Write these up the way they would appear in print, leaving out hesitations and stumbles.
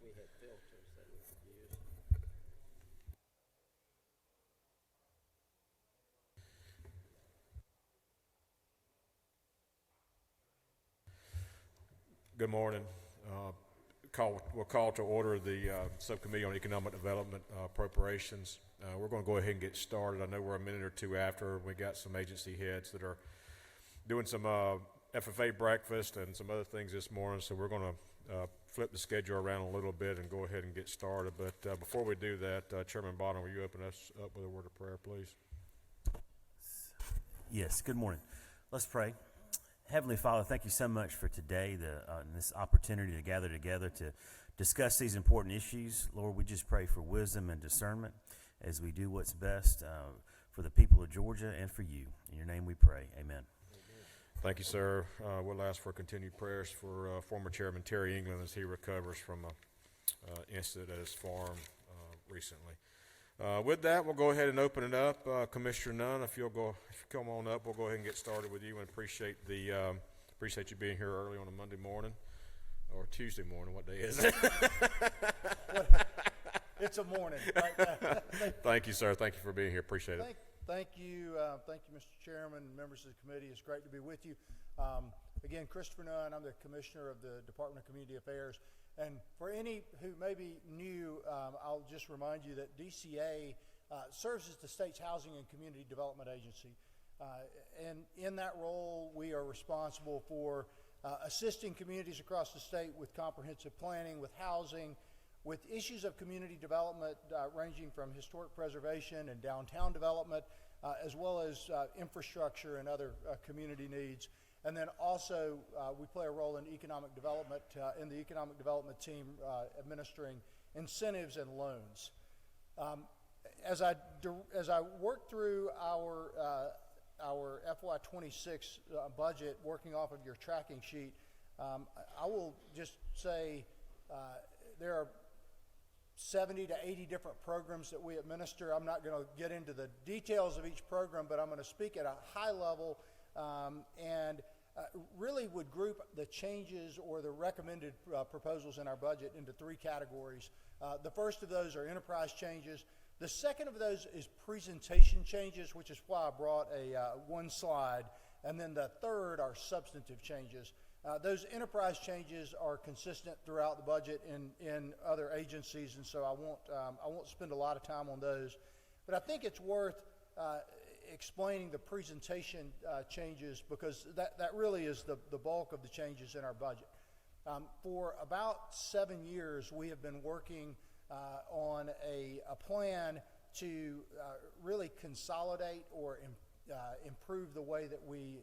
we had filters that we could use. Good morning. We'll call to order the Subcommittee on Economic Development Appropriations. We're going to go ahead and get started. I know we're a minute or two after. We got some agency heads that are doing some FFA breakfast and some other things this morning, so we're going to flip the schedule around a little bit and go ahead and get started. But before we do that, Chairman Bottom, will you open us up with a word of prayer, please? Yes, good morning. Let's pray. Heavenly Father, thank you so much for today, this opportunity to gather together to discuss these important issues. Lord, we just pray for wisdom and discernment as we do what's best for the people of Georgia and for you. In your name we pray. Amen. Thank you, sir. We'll ask for continued prayers for former Chairman Terry England as he recovers from an incident at his farm recently. With that, we'll go ahead and open it up. Commissioner Nunn, if you come on up, we'll go ahead and get started with you, and appreciate you being here early on a Monday morning or Tuesday morning. What day is it? It's a morning. Right? Thank you, sir. Thank you for being here. Appreciate it. Thank you, Mr. Chairman, members of the committee. It's great to be with you. Again, Christopher Nunn. I'm the Commissioner of the Department of Community Affairs. And for any who may be new, I'll just remind you that DCA serves as the state's Housing and Community Development Agency. And in that role, we are responsible for assisting communities across the state with comprehensive planning, with housing, with issues of community development ranging from historic preservation and downtown development, as well as infrastructure and other community needs. And then also we play a role in economic development, in the economic development team administering incentives and loans. As I work through our FY26 budget, working off of your tracking sheet, I will just say there are 70 to 80 different programs that we administer. I'm not going to get into the details of each program, but I'm going to speak at a high level and really would group the changes or the recommended proposals in our budget into three categories. The first of those are enterprise changes. The second of those is presentation changes, which is why I brought one slide. And then the third are substantive changes. Those enterprise changes are consistent throughout the budget in other agencies, and so I won't spend a lot of time on those. But I think it's worth explaining the presentation changes, because that really is the bulk of the changes in our budget. For about 7 years, we have been working on a plan to really consolidate or improve the way that we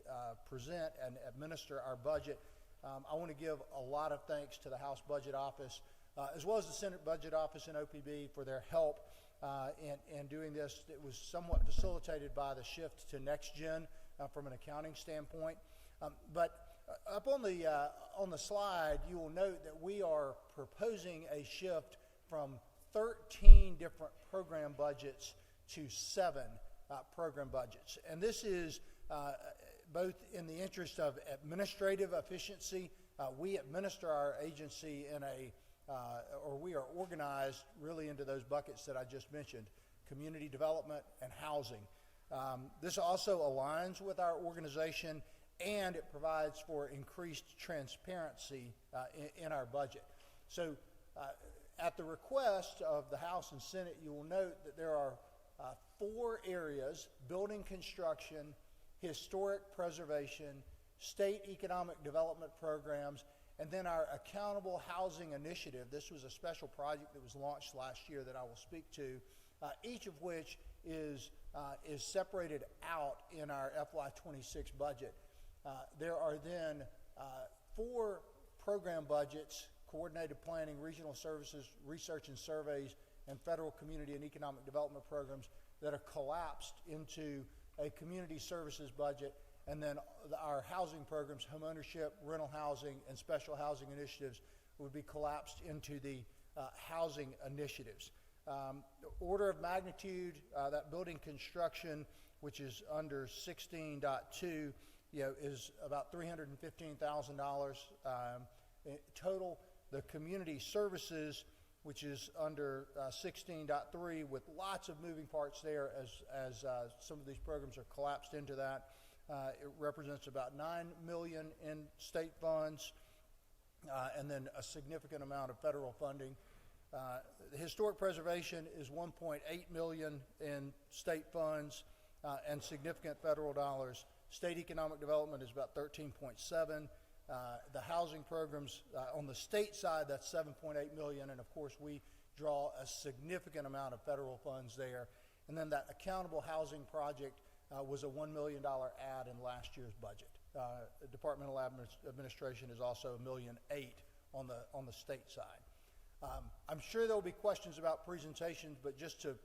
present and administer our budget. I want to give a lot of thanks to the House Budget Office, as well as the Senate Budget Office and OPB for their help in doing this. It was somewhat facilitated by the shift to next gen from an accounting standpoint. But up on the slide, you will note that we are proposing a shift from 13 different program budgets to 7 program budgets. And this is both in the interest of administrative efficiency. We administer our agency or we are organized really into those buckets that I just mentioned: community development and housing. This also aligns with our organization, and it provides for increased transparency in our budget. So at the request of the House and Senate, you will note that there are 4 areas: building construction, historic preservation, state economic development programs, and then our accountable housing initiative. This was a special project that was launched last year that I will speak to, each of which is separated out in our FY26 budget. There are then 4 program budgets: coordinated planning, regional services, research and surveys, and federal community and economic development programs that are collapsed into a community services budget. And then our housing programs, home ownership, rental housing, and special housing initiatives would be collapsed into the housing initiatives. Order of magnitude, that building construction, which is under 16.2, is about $315,000 total. The community services which is under 16.3 with lots of moving parts there as some of these programs are collapsed into that. It represents about $9 million in state funds and then a significant amount of federal funding. The historic preservation is $1.8 million in state funds and significant federal dollars. State economic development is about 13.7. The housing programs on the state side, that's 7.8 million, and of course we draw a significant amount of federal funds there. And then that accountable housing project was a $1 million add in last year's budget. The Departmental Administration is also $1.8 million on the state side. I'm sure there will be questions about presentations, but just to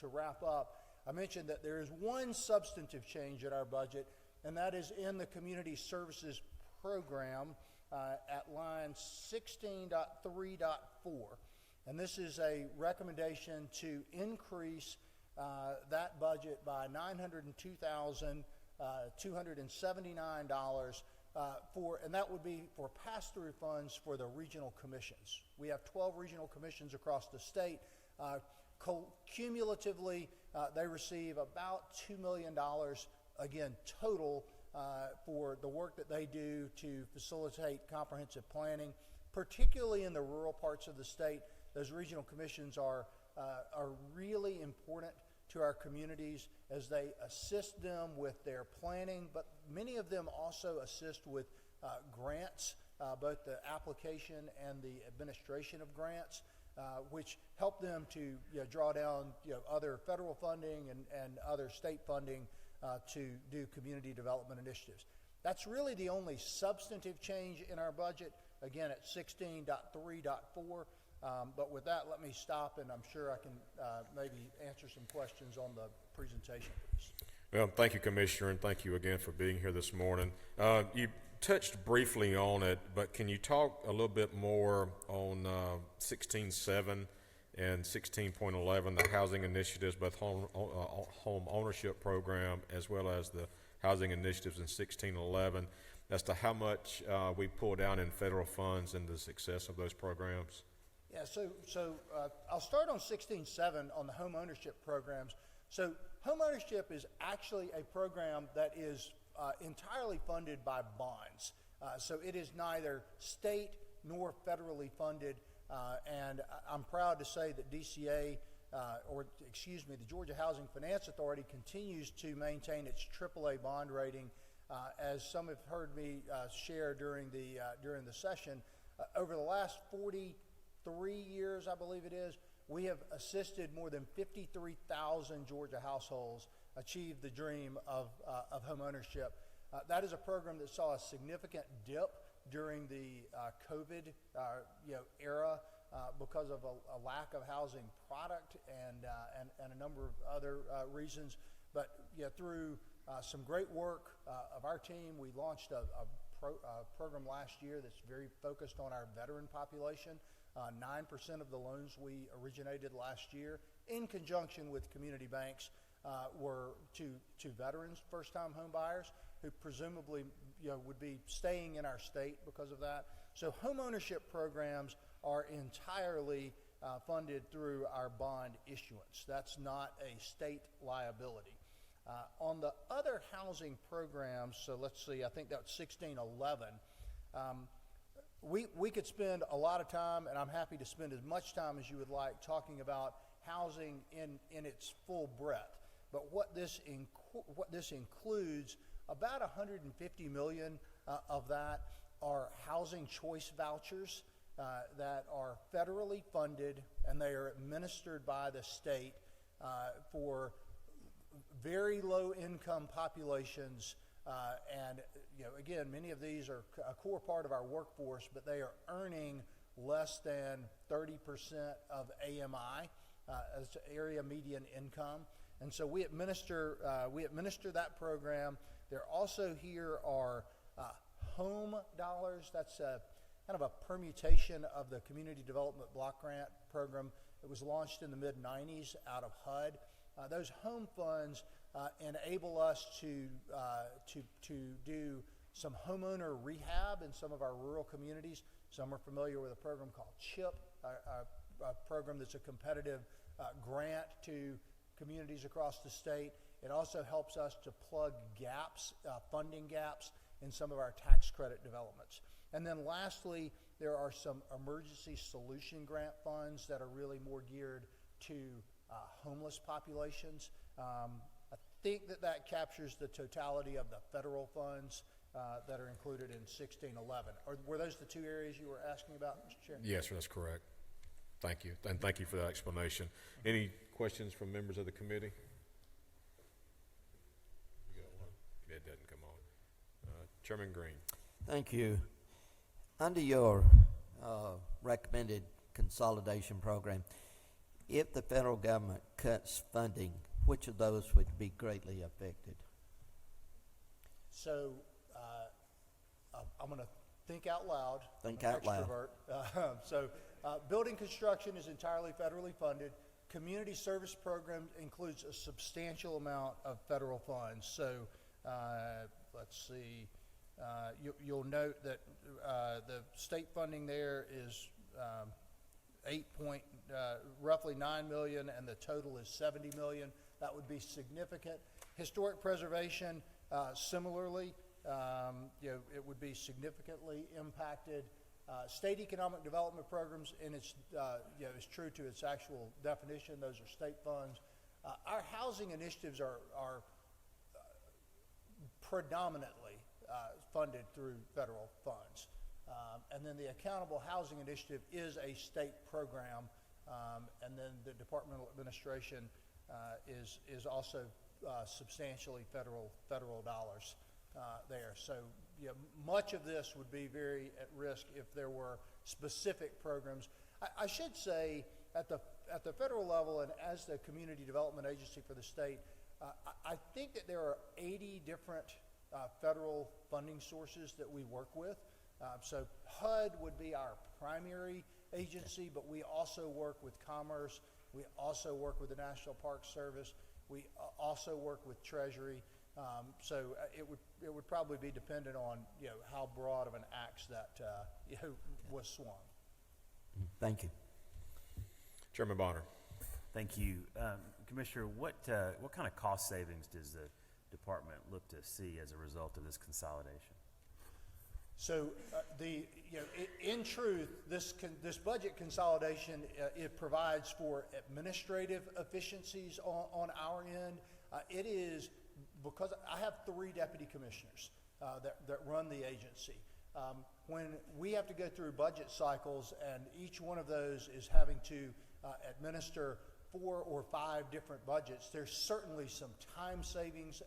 wrap up, I mentioned that there is one substantive change in our budget, and that is in the community services program at line 16.3.4. And this is a recommendation to increase that budget by $902,279 and that would be for pass-through funds for the regional commissions. We have 12 regional commissions across the state. Cumulatively, they receive about $2 million, again, total for the work that they do to facilitate comprehensive planning, particularly in the rural parts of the state. Those regional commissions are really important to our communities as they assist them with their planning, but many of them also assist with grants, both the application and the administration of grants, which help them to draw down other federal funding and other state funding to do community development initiatives. That's really the only substantive change in our budget, again at 16.3.4. But with that, let me stop, and I'm sure I can maybe answer some questions on the presentation. Well, thank you, Commissioner, and thank you again for being here this morning. You touched briefly on it, but can you talk a little bit more on 16.7 and 16.11, the housing initiatives, both home ownership program as well as the housing initiatives in 16.11, as to how much we pull down in federal funds and the success of those programs? Yeah, so I'll start on 16.7 on the home ownership programs. So home ownership is actually a program that is entirely funded by bonds. So it is neither state nor federally funded. And I'm proud to say that DCA, the Georgia Housing Finance Authority continues to maintain its AAA bond rating. As some have heard me share during the session, over the last 43 years, I believe it is, we have assisted more than 53,000 Georgia households achieve the dream of home ownership. That is a program that saw a significant dip during the COVID era because of a lack of housing product and a number of other reasons. But through some great work of our team, we launched a program last year that's very focused on our veteran population. 9% of the loans we originated last year, in conjunction with community banks, were to veterans, first-time home buyers, who presumably would be staying in our state because of that. So home ownership programs are entirely funded through our bond issuance. That's not a state liability. On the other housing programs, so let's see, I think that's 16.11. We could spend a lot of time, and I'm happy to spend as much time as you would like, talking about housing in its full breadth. But what this includes, about $150 million of that are housing choice vouchers that are federally funded, and they are administered by the state for very low income populations. And again, many of these are a core part of our workforce, but they are earning less than 30% of AMI, as area median income. And so we administer that program. There also here are home dollars. That's kind of a permutation of the Community Development Block Grant program that was launched in the mid-90s out of HUD. Those home funds enable us to do some homeowner rehab in some of our rural communities. Some are familiar with a program called CHIP, a program that's a competitive grant to communities across the state. It also helps us to plug gaps, funding gaps in some of our tax credit developments. And then lastly, there are some emergency solution grant funds that are really more geared to homeless populations. I think that captures the totality of the federal funds that are included in 1611. Were those the two areas you were asking about, Mr. Chairman? Yes, sir, that's correct. Thank you, and thank you for that explanation. Any questions from members of the committee? You got one? It doesn't come on. Chairman Green. Thank you. Under your recommended consolidation program, if the federal government cuts funding, which of those would be greatly affected? So I'm going to think out loud. Think I'm an out loud. extrovert. Building construction is entirely federally funded. Community service program includes a substantial amount of federal funds. So let's see. You'll note that the state funding there is roughly $9 million, and the total is $70 million. That would be significant. Historic preservation, similarly, it would be significantly impacted. State economic development programs, and it's is true to its actual definition. Those are state funds. Our housing initiatives are predominantly funded through federal funds. And then the Accountable Housing Initiative is a state program, and then the Departmental Administration is also substantially federal dollars there. So much of this would be very at risk if there were specific programs. I should say at the federal level and as the Community Development Agency for the state, I think that there are 80 different federal funding sources that we work with. So HUD would be our primary agency, but we also work with Commerce. We also work with the National Park Service. We also work with Treasury. So it would probably be dependent on how broad of an axe that was swung. Thank you. Chairman Bonner. Thank you. Commissioner, what kind of cost savings does the department look to see as a result of this consolidation? So in truth, this budget consolidation, it provides for administrative efficiencies on our end. It is because I have 3 deputy commissioners that run the agency. When we have to go through budget cycles and each one of those is having to administer 4 or 5 different budgets, there's certainly some time savings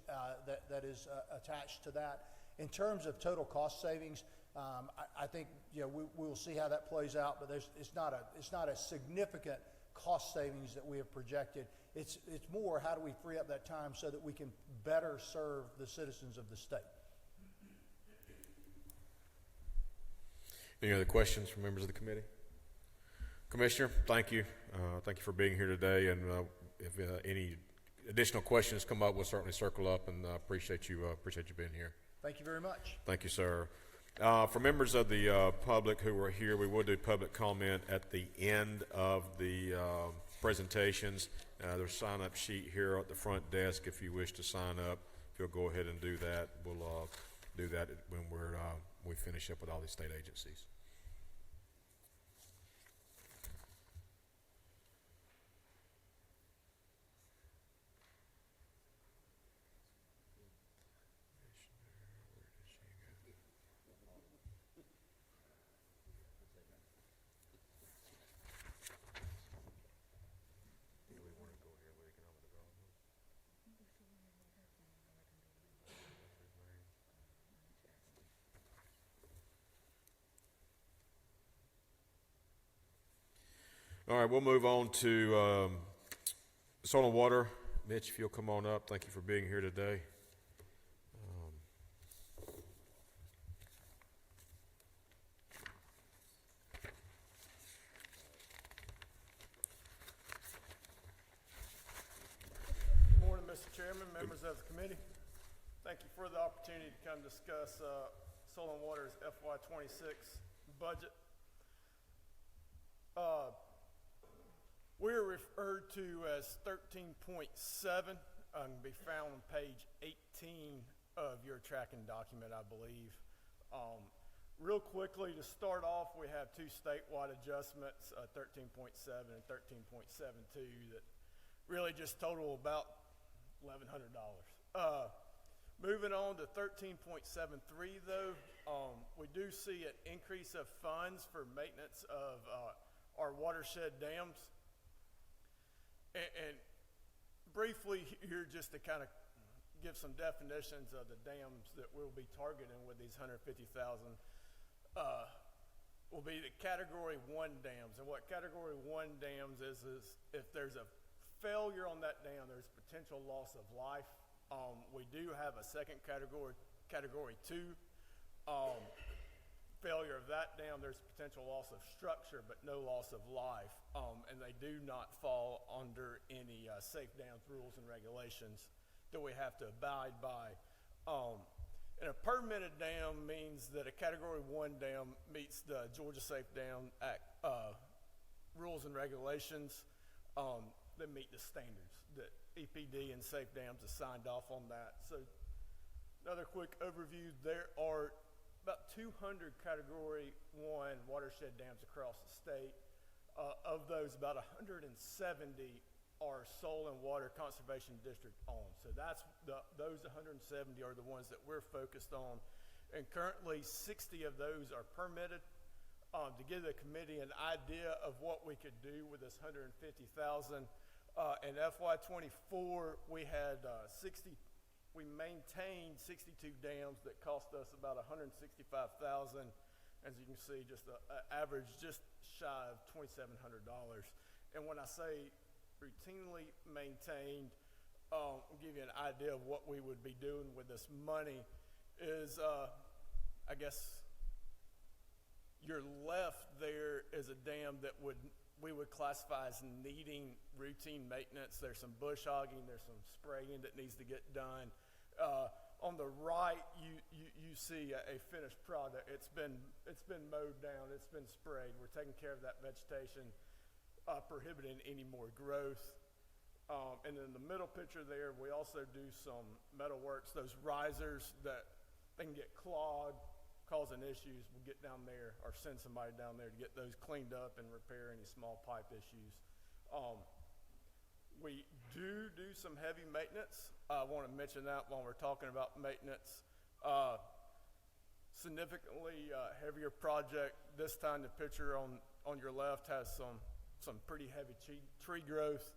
that is attached to that. In terms of total cost savings, I think we will see how that plays out, but it's not a significant cost savings that we have projected. It's more how do we free up that time so that we can better serve the citizens of the state. Any other questions from members of the committee? Commissioner, thank you. Thank you for being here today. And if any additional questions come up, we'll certainly circle up. And appreciate you being here. Thank you very much. Thank you, sir. For members of the public who are here, we will do public comment at the end of the presentations. There's a sign-up sheet here at the front desk if you wish to sign up. If you'll go ahead and do that, we'll do that when we finish up with all these state agencies. All right, we'll move on to soil and water. Mitch, if you'll come on up. Thank you for being here today. Good morning, Mr. Chairman, members of the committee. Thank thank you for the opportunity to come discuss Soil and Water's FY26 budget. We're referred to as 13.7 and can be found on page 18 of your tracking document, I believe. Real quickly, to start off, we have two statewide adjustments, 13.7 and 13.72, that really just total about $1,100. Moving on to 13.73, though, we do see an increase of funds for maintenance of our watershed dams. And briefly here, just to kind of give some definitions of the dams that we'll be targeting with these 150,000, will be the Category 1 dams. And what Category 1 dams is if there's a failure on that dam, there's potential loss of life. We do have a second category, Category 2. Failure of that dam, there's potential loss of structure, but no loss of life. And they do not fall under any safe dams rules and regulations that we have to abide by. And a permitted dam means that a Category 1 dam meets the Georgia Safe Dam Act rules and regulations that meet the standards that EPD and Safe Dams have signed off on that. So another quick overview, there are about 200 Category 1 watershed dams across the state. Of those, about 170 are Soil and Water Conservation District owned. So those 170 are the ones that we're focused on. And currently 60 of those are permitted. To give the committee an idea of what we could do with this 150,000, in FY24 we had we maintained 62 dams that cost us about $165,000. As you can see, just an average just shy of $2,700. And when I say routinely maintained, I'll give you an idea of what we would be doing with this money is, I guess, your left there is a dam that we would classify as needing routine maintenance. There's some bush hogging, there's some spraying that needs to get done. On the right, you see a finished product. It's been mowed down, it's been sprayed. We're taking care of that vegetation, prohibiting any more growth. And in the middle picture there, we also do some metal works, those risers that they can get clogged, causing issues. We'll get down there or send somebody down there to get those cleaned up and repair any small pipe issues. We do some heavy maintenance. I want to mention that while we're talking about maintenance. Significantly heavier project. This time the picture on your left has some pretty heavy tree growth.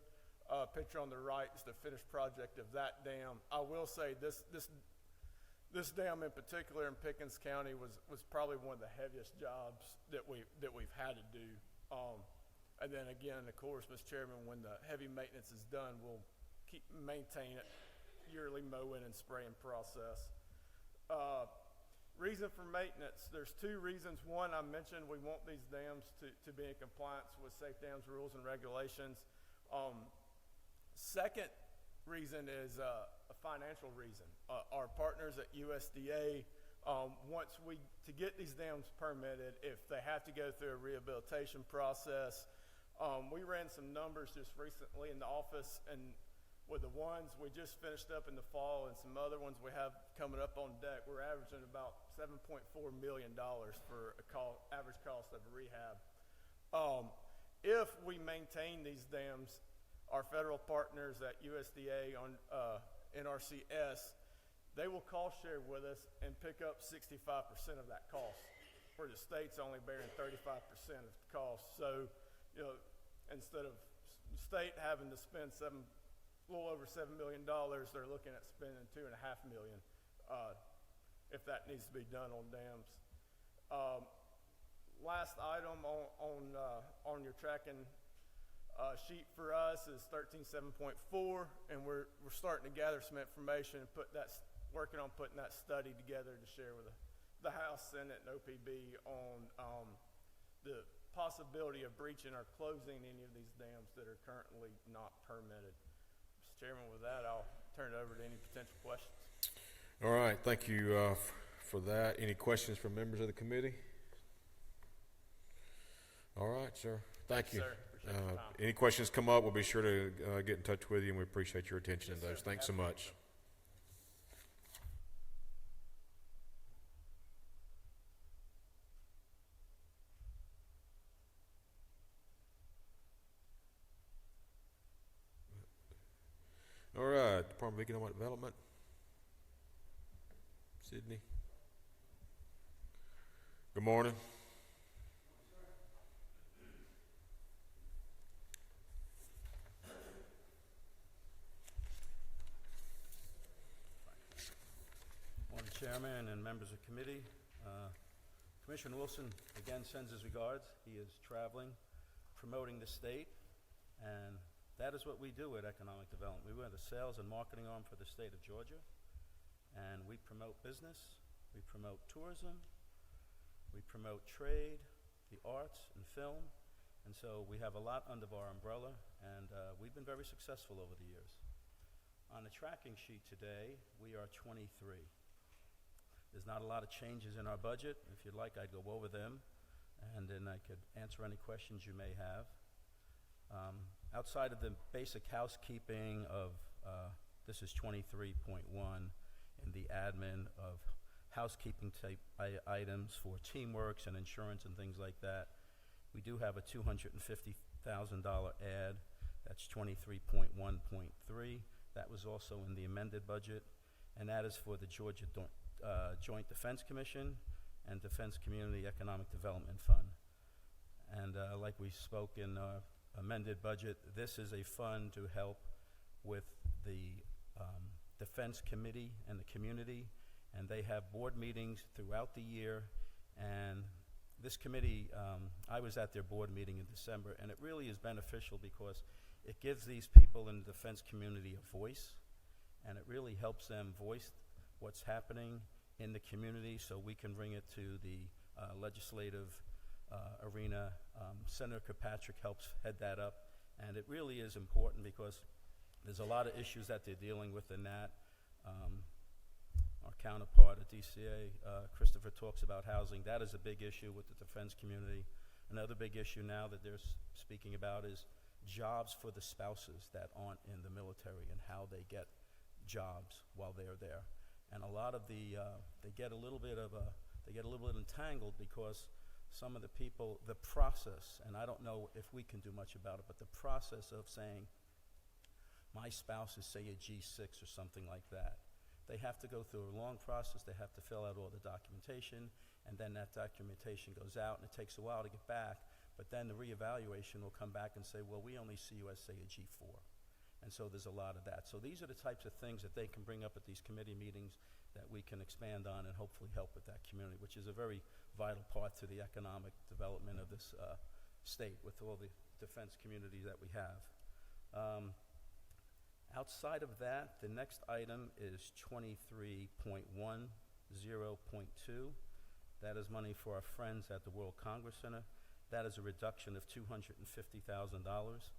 Picture on the right is the finished project of that dam. I will say this dam in particular in Pickens County was probably one of the heaviest jobs that we've had to do. And then again, of course, Mr. Chairman, when the heavy maintenance is done, we'll maintain it, yearly mowing and spraying process. Reason for maintenance, there's two reasons. One, I mentioned we want these dams to be in compliance with Safe Dams rules and regulations. Second reason is a financial reason. Our partners at USDA, to get these dams permitted, if they have to go through a rehabilitation process, we ran some numbers just recently in the office, and with the ones we just finished up in the fall and some other ones we have coming up on deck, we're averaging about $7.4 million for average cost of a rehab. If we maintain these dams, our federal partners at USDA on NRCS, they will cost share with us and pick up 65% of that cost, where the state's only bearing 35% of the cost. So, instead of the state having to spend a little over $7 million, they're looking at spending $2.5 million if that needs to be done on dams. Last item on your tracking sheet for us is 13.7.4, and we're starting to gather some information and working on putting that study together to share with the House, Senate, and OPB on the possibility of breaching or closing any of these dams that are currently not permitted. Mr. Chairman, with that, I'll turn it over to any potential questions. All right, thank you for that. Any questions from members of the committee? All right, sir. Thank you. Sir, appreciate your time. Any questions come up, we'll be sure to get in touch with you, and we appreciate your attention to those. Thanks so much. All right, Department of Economic Development. Sydney. Good morning. Morning, Chairman and members of committee. Commissioner Wilson again sends his regards. He is traveling, promoting the state, and that is what we do at Economic Development. We are the sales and marketing arm for the state of Georgia, and we promote business, we promote tourism, we promote trade, the arts, and film, and so we have a lot under our umbrella, and we've been very successful over the years. On the tracking sheet today, we are 23. There's not a lot of changes in our budget. If you'd like, I'd go over them, and then I could answer any questions you may have. Outside of the basic housekeeping of, this is 23.1, in the admin of housekeeping type items for teamworks and insurance and things like that, we do have a $250,000 ad. That's 23.1.3. That was also in the amended budget, and that is for the Georgia Joint Defense Commission and Defense Community Economic Development Fund. And like we spoke in our amended budget, this is a fund to help with the Defense Committee and the community, and they have board meetings throughout the year. And this committee, I was at their board meeting in December, and it really is beneficial because it gives these people in the defense community a voice, and it really helps them voice what's happening in the community so we can bring it to the legislative arena. Senator Kirkpatrick helps head that up, and it really is important because there's a lot of issues that they're dealing with in that. Our counterpart at DCA, Christopher, talks about housing. That is a big issue with the defense community. Another big issue now that they're speaking about is jobs for the spouses that aren't in the military and how they get jobs while they're there. And a lot of the, they get a little bit entangled because some of the people, the process, and I don't know if we can do much about it, but the process of saying, my spouse is, say, a G6 or something like that. They have to go through a long process. They have to fill out all the documentation, and then that documentation goes out, and it takes a while to get back. But then the reevaluation will come back and say, well, we only see you as, say, a G4. And so there's a lot of that. So these are the types of things that they can bring up at these committee meetings that we can expand on and hopefully help with that community, which is a very vital part to the economic development of this state with all the defense community that we have. Outside of that, the next item is 23.10.2. That is money for our friends at the World Congress Center. That is a reduction of $250,000.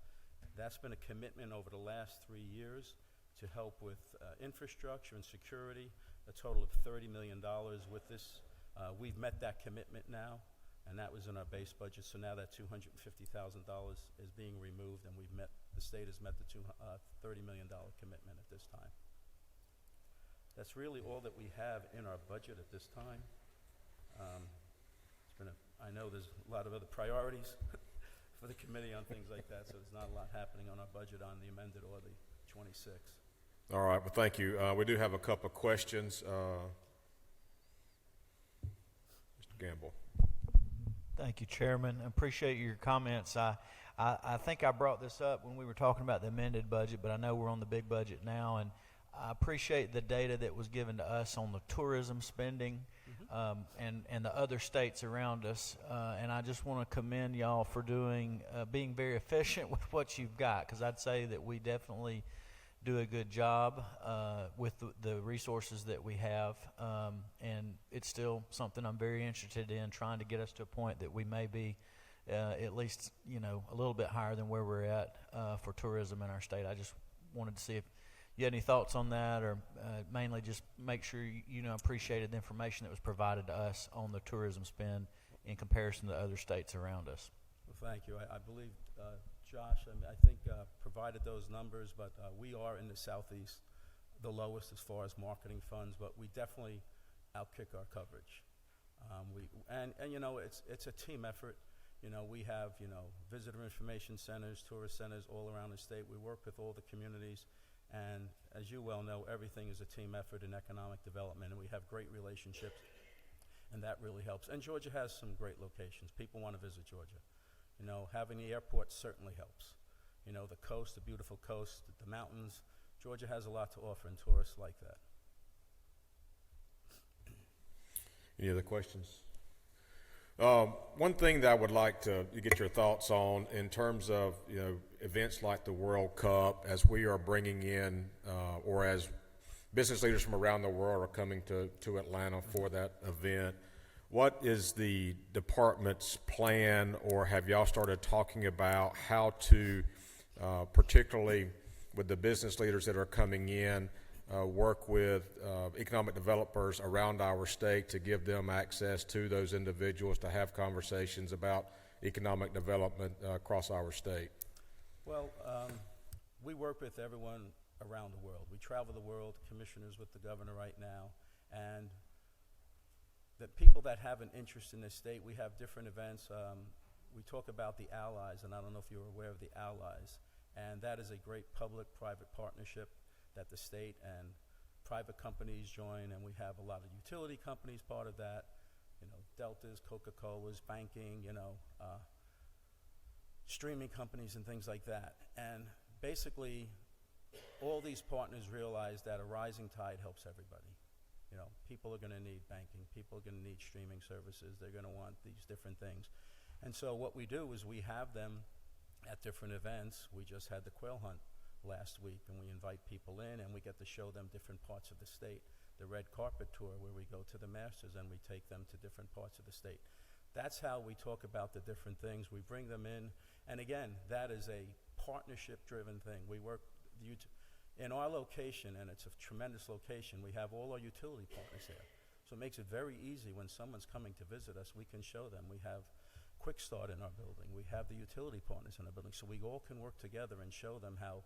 That's been a commitment over the last 3 years to help with infrastructure and security, a total of $30 million. With this, we've met that commitment now, and that was in our base budget. So now that $250,000 is being removed, and the state has met the $30 million commitment at this time. That's really all that we have in our budget at this time. I know there's a lot of other priorities for the committee on things like that, so there's not a lot happening on our budget on the amended or the 26. All right, well, thank you. We do have a couple of questions. Mr. Gamble. Thank you, Chairman. I appreciate your comments. I think I brought this up when we were talking about the amended budget, but I know we're on the big budget now, and I appreciate the data that was given to us on the tourism spending and the other states around us. And I just want to commend y'all for being very efficient with what you've got, because I'd say that we definitely do a good job with the resources that we have. And it's still something I'm very interested in, trying to get us to a point that we may be at least, a little bit higher than where we're at for tourism in our state. I just wanted to see if you had any thoughts on that, or mainly just make sure appreciated the information that was provided to us on the tourism spend in comparison to other states around us. Well, thank you. I believe, Josh, I think provided those numbers, but we are in the Southeast the lowest as far as marketing funds, but we definitely outkick our coverage. It's a team effort. We have, visitor information centers, tourist centers all around the state. We work with all the communities, and as you well know, everything is a team effort in economic development, and we have great relationships, and that really helps. And Georgia has some great locations. People want to visit Georgia. Having the airport certainly helps. The coast, the beautiful coast, the mountains. Georgia has a lot to offer, and tourists like that. Any other questions? One thing that I would like to get your thoughts on in terms of events like the World Cup, as we are bringing in, or as business leaders from around the world are coming to Atlanta for that event. What is the department's plan, or have y'all started talking about how to, particularly with the business leaders that are coming in, work with economic developers around our state to give them access to those individuals to have conversations about economic development across our state? Well, we work with everyone around the world. We travel the world, commissioners with the governor right now, and the people that have an interest in this state, we have different events. We talk about the allies, and I don't know if you're aware of the allies, and that is a great public-private partnership that the state and private companies join, and we have a lot of utility companies part of that, Deltas, Coca-Cola's, banking, streaming companies and things like that. And basically, all these partners realize that a rising tide helps everybody. People are going to need banking. People are going to need streaming services. They're going to want these different things. And so what we do is we have them at different events. We just had the quail hunt last week, and we invite people in, and we get to show them different parts of the state. The red carpet tour, where we go to the Masters and we take them to different parts of the state. That's how we talk about the different things. We bring them in, and again, that is a partnership-driven thing. We work in our location, and it's a tremendous location. We have all our utility partners there, so it makes it very easy when someone's coming to visit us. We can show them. We have Quick Start in our building. We have the utility partners in our building, so we all can work together and show them how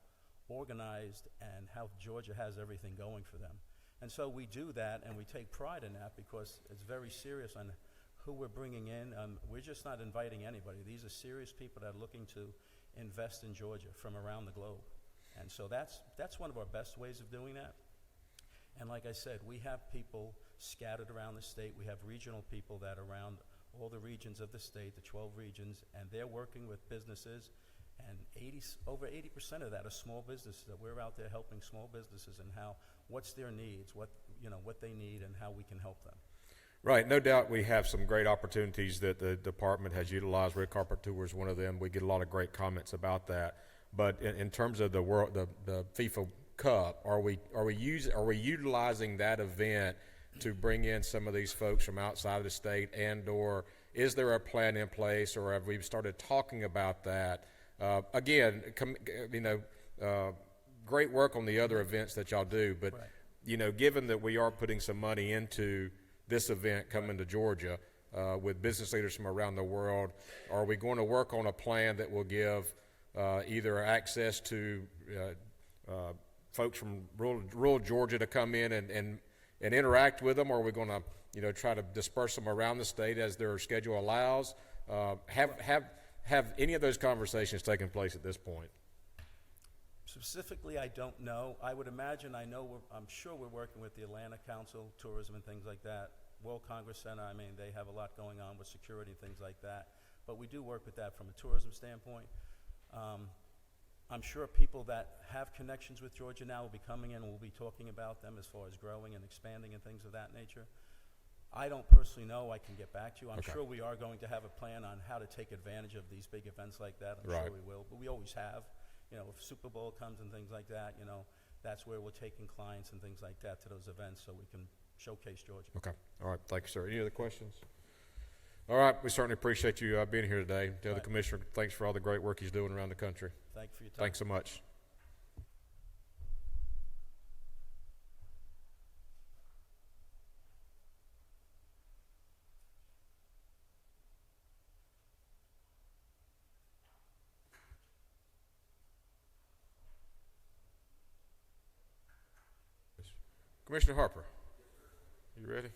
organized and how Georgia has everything going for them. And so we do that, and we take pride in that because it's very serious on who we're bringing in. We're just not inviting anybody. These are serious people that are looking to invest in Georgia from around the globe. And so that's one of our best ways of doing that. And like I said, we have people scattered around the state. We have regional people that are around all the regions of the state, the 12 regions, and they're working with businesses. And over 80% of that are small businesses. That we're out there helping small businesses and what's their needs, what they need, and how we can help them. Right. No doubt we have some great opportunities that the department has utilized. Red Carpet Tour is one of them. We get a lot of great comments about that. But in terms of the FIFA Cup, are we utilizing that event to bring in some of these folks from outside of the state, and/or is there a plan in place, or have we started talking about that? Again, great work on the other events that y'all do, but Right. Given that we are putting some money into this event coming to Georgia with business leaders from around the world, are we going to work on a plan that will give either access to folks from rural Georgia to come in and interact with them, or are we going to try to disperse them around the state as their schedule allows? Have any of those conversations taken place at this point? Specifically, I don't know. I would imagine, I'm sure we're working with the Atlanta Council, Tourism and things like that. World Congress Center, they have a lot going on with security and things like that. But we do work with that from a tourism standpoint. I'm sure people that have connections with Georgia now will be coming in and we'll be talking about them as far as growing and expanding and things of that nature. I don't personally know. I can get back to you. I'm sure we are going to have a plan on how to take advantage of these big events like that. I'm sure we will, but we always have. If Super Bowl comes and things like that, that's where we're taking clients and things like that to those events so we can showcase Georgia. Okay. All right. Thank you, sir. Any other questions? All right. We certainly appreciate you being here today. Tell the commissioner thanks for all the great work he's doing around the country. Thank you for your time. Thanks so much. Commissioner Harper, you ready?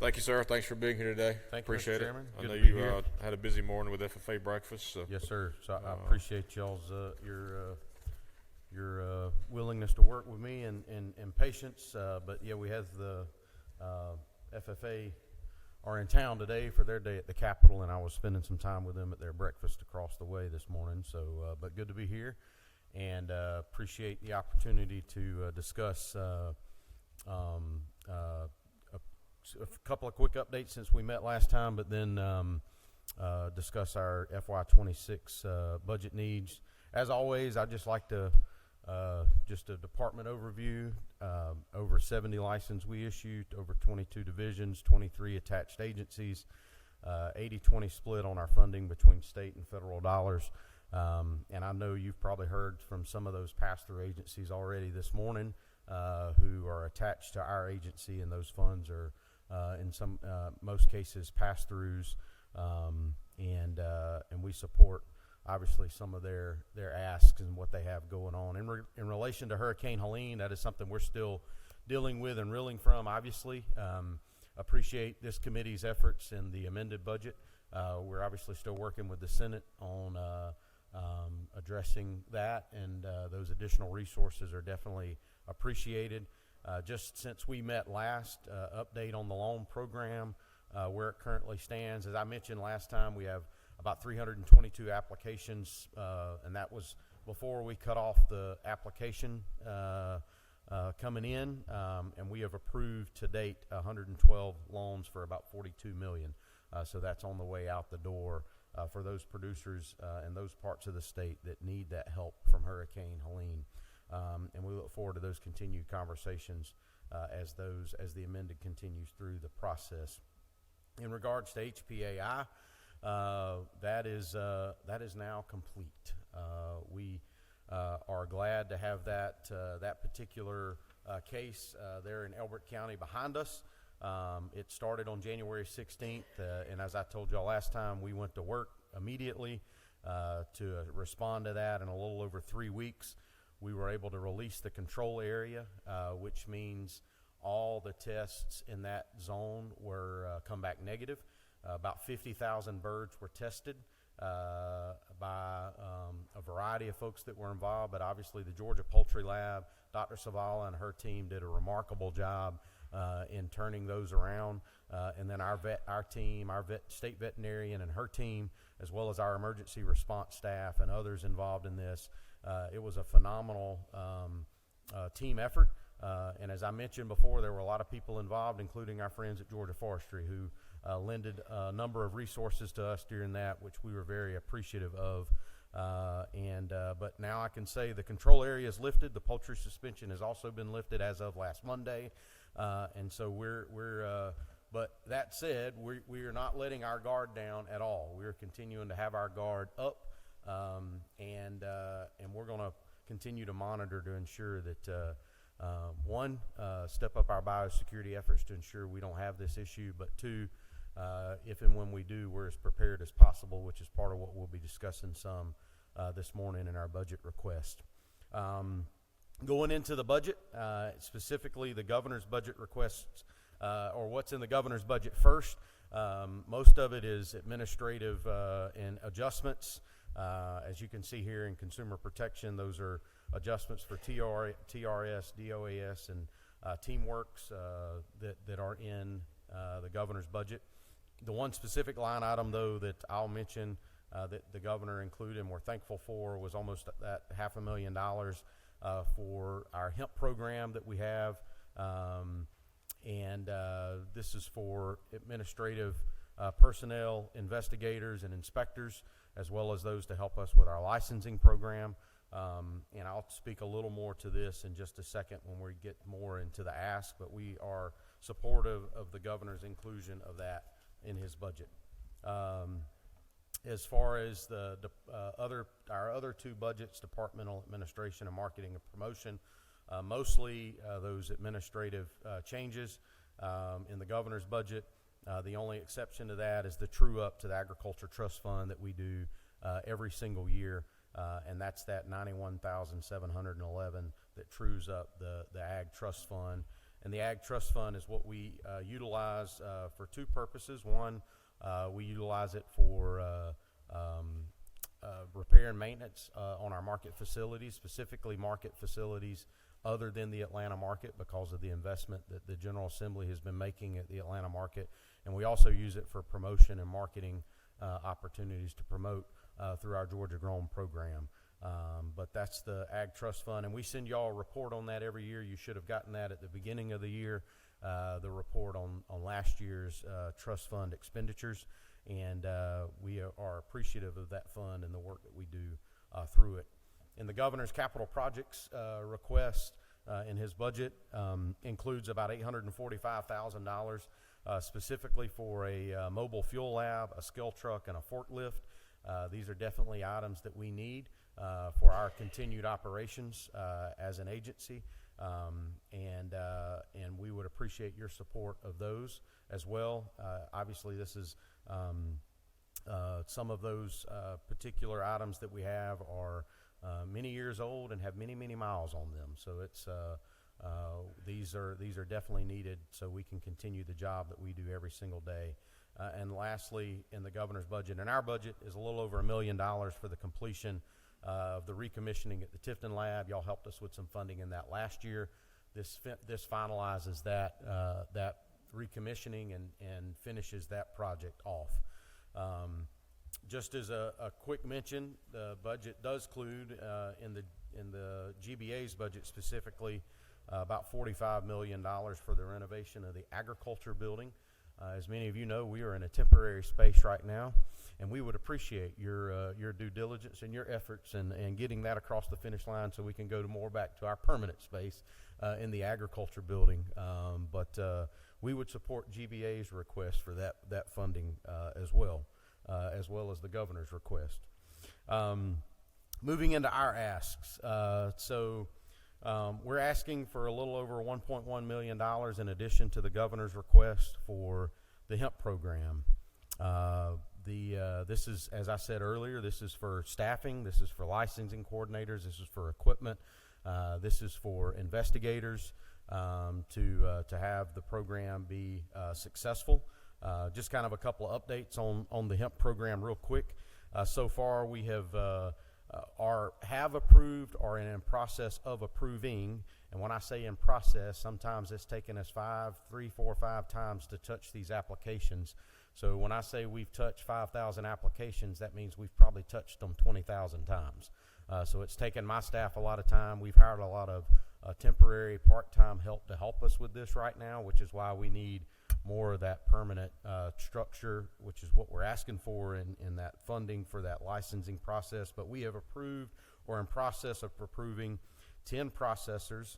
Thank you, sir. Thanks for being here today. Thank you, Mr. Appreciate it. Chairman. I Good know to be you here. had a busy morning with FFA breakfast. So. Yes, sir. So I appreciate y'all's your willingness to work with me and patience. But yeah, we have the FFA are in town today for their day at the Capitol, and I was spending some time with them at their breakfast across the way this morning. So, but good to be here, and appreciate the opportunity to discuss a couple of quick updates since we met last time, but then discuss our FY26 budget needs. As always, I'd just like to just a department overview. Over 70 licenses we issued, over 22 divisions, 23 attached agencies, 80-20 split on our funding between state and federal dollars. And I know you've probably heard from some of those pass-through agencies already this morning who are attached to our agency, and those funds are in some most cases pass-throughs, and we support obviously some of their asks and what they have going on. In relation to Hurricane Helene, that is something we're still dealing with and reeling from, obviously. Appreciate this committee's efforts in the amended budget. We're obviously still working with the Senate on addressing that, and those additional resources are definitely appreciated. Just since we met last, update on the loan program, where it currently stands. As I mentioned last time, we have about 322 applications, and that was before we cut off the application coming in, and we have approved to date 112 loans for about $42 million. So that's on the way out the door for those producers in those parts of the state that need that help from Hurricane Helene. And we look forward to those continued conversations as the amended continues through the process. In regards to HPAI, that is now complete. We are glad to have that particular case there in Elbert County behind us. It started on January 16th, and as I told y'all last time, we went to work immediately to respond to that. In a little over 3 weeks, we were able to release the control area, which means all the tests in that zone were come back negative. About 50,000 birds were tested by a variety of folks that were involved, but obviously the Georgia Poultry Lab, Dr. Savala and her team did a remarkable job in turning those around. And then our state veterinarian and her team, as well as our emergency response staff and others involved in this. It was a phenomenal team effort. And as I mentioned before, there were a lot of people involved, including our friends at Georgia Forestry, who lended a number of resources to us during that, which we were very appreciative of. But now I can say the control area is lifted. The poultry suspension has also been lifted as of last Monday. And so but that said, we are not letting our guard down at all. We are continuing to have our guard up, and we're going to continue to monitor to ensure that one, step up our biosecurity efforts to ensure we don't have this issue, but two, if and when we do, we're as prepared as possible, which is part of what we'll be discussing some this morning in our budget request. Going into the budget, specifically the governor's budget requests, or what's in the governor's budget first. Most of it is administrative and adjustments. As you can see here in consumer protection, those are adjustments for TRS, DOAS, and TeamWorks that are in the governor's budget. The one specific line item, though, that I'll mention that the governor included and we're thankful for was almost that $500,000 for our hemp program that we have. And this is for administrative personnel, investigators, and inspectors, as well as those to help us with our licensing program. And I'll speak a little more to this in just a second when we get more into the ask, but we are supportive of the governor's inclusion of that in his budget. As far as our other two budgets, departmental administration and marketing and promotion, mostly those administrative changes in the governor's budget. The only exception to that is the true up to the agriculture trust fund that we do every single year, and that's that $91,711 that trues up the ag trust fund. And the ag trust fund is what we utilize for two purposes. One, we utilize it for repair and maintenance on our market facilities, specifically market facilities other than the Atlanta market, because of the investment that the General Assembly has been making at the Atlanta market. And we also use it for promotion and marketing opportunities to promote through our Georgia Grown program. But that's the Ag Trust Fund, and we send y'all a report on that every year. You should have gotten that at the beginning of the year, the report on last year's trust fund expenditures, and we are appreciative of that fund and the work that we do through it. In the governor's capital projects request in his budget includes about $845,000 specifically for a mobile fuel lab, a scale truck, and a forklift. These are definitely items that we need for our continued operations as an agency, and we would appreciate your support of those as well. Obviously, this is some of those particular items that we have are many years old and have many miles on them. So it's these are definitely needed so we can continue the job that we do every single day. And lastly, in the governor's budget, and our budget is a little over $1 million for the completion of the recommissioning at the Tifton Lab. Y'all helped us with some funding in that last year. This finalizes that recommissioning and finishes that project off. Just as a quick mention, the budget does include in the GBA's budget specifically about $45 million for the renovation of the agriculture building. As many of you know, we are in a temporary space right now, and we would appreciate your due diligence and your efforts in getting that across the finish line so we can go more back to our permanent space in the agriculture building. But we would support GBA's request for that funding as well as the governor's request. Moving into our asks. We're asking for a little over $1.1 million in addition to the governor's request for the hemp program. This is, as I said earlier, this is for staffing, this is for licensing coordinators, this is for equipment, this is for investigators to have the program be successful. Just kind of a couple of updates on the hemp program real quick. So far we have approved or in process of approving, and when I say in process, sometimes it's taken us 3, 4, 5 times to touch these applications. So when I say we've touched 5,000 applications, that means we've probably touched them 20,000 times. So it's taken my staff a lot of time. We've hired a lot of temporary part-time help to help us with this right now, which is why we need more of that permanent structure, which is what we're asking for in that funding for that licensing process. But we have approved or in process of approving 10 processors,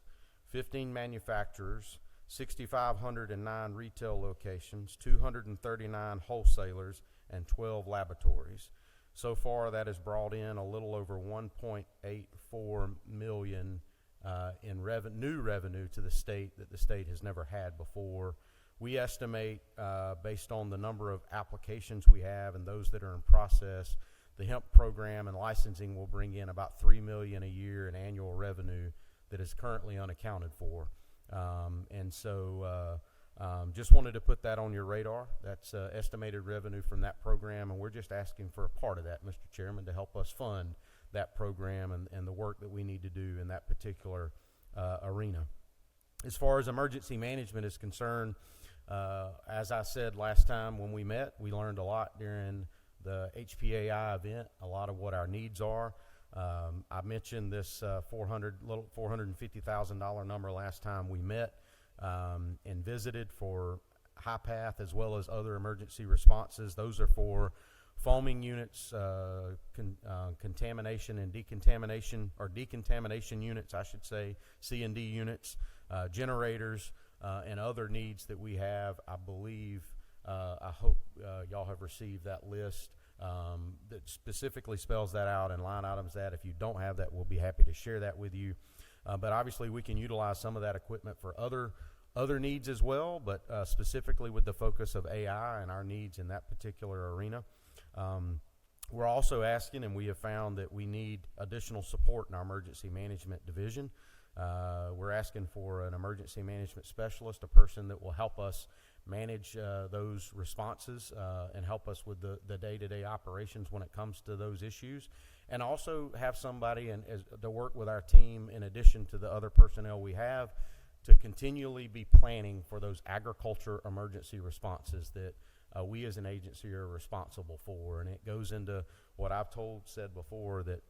15 manufacturers, 6,509 retail locations, 239 wholesalers, and 12 laboratories. So far, that has brought in a little over $1.84 million in new revenue to the state that the state has never had before. We estimate, based on the number of applications we have and those that are in process, the hemp program and licensing will bring in about $3 million a year in annual revenue that is currently unaccounted for. Just wanted to put that on your radar. That's estimated revenue from that program, and we're just asking for a part of that, Mr. Chairman, to help us fund that program and the work that we need to do in that particular arena. As far as emergency management is concerned, as I said last time when we met, we learned a lot during the HPAI event, a lot of what our needs are. I mentioned this $450,000 number last time we met and visited for high path as well as other emergency responses. Those are for foaming units, contamination and decontamination, or decontamination units, I should say, C&D units, generators, and other needs that we have. I believe, I hope y'all have received that list. that specifically spells that out and line items that. If you don't have that, we'll be happy to share that with you. But obviously, we can utilize some of that equipment for other needs as well, but specifically with the focus of AI and our needs in that particular arena. We're also asking, and we have found that we need additional support in our emergency management division. We're asking for an emergency management specialist, a person that will help us manage those responses and help us with the day-to-day operations when it comes to those issues, and also have somebody to work with our team in addition to the other personnel we have to continually be planning for those agriculture emergency responses that we as an agency are responsible for. And it goes into what I've said before, that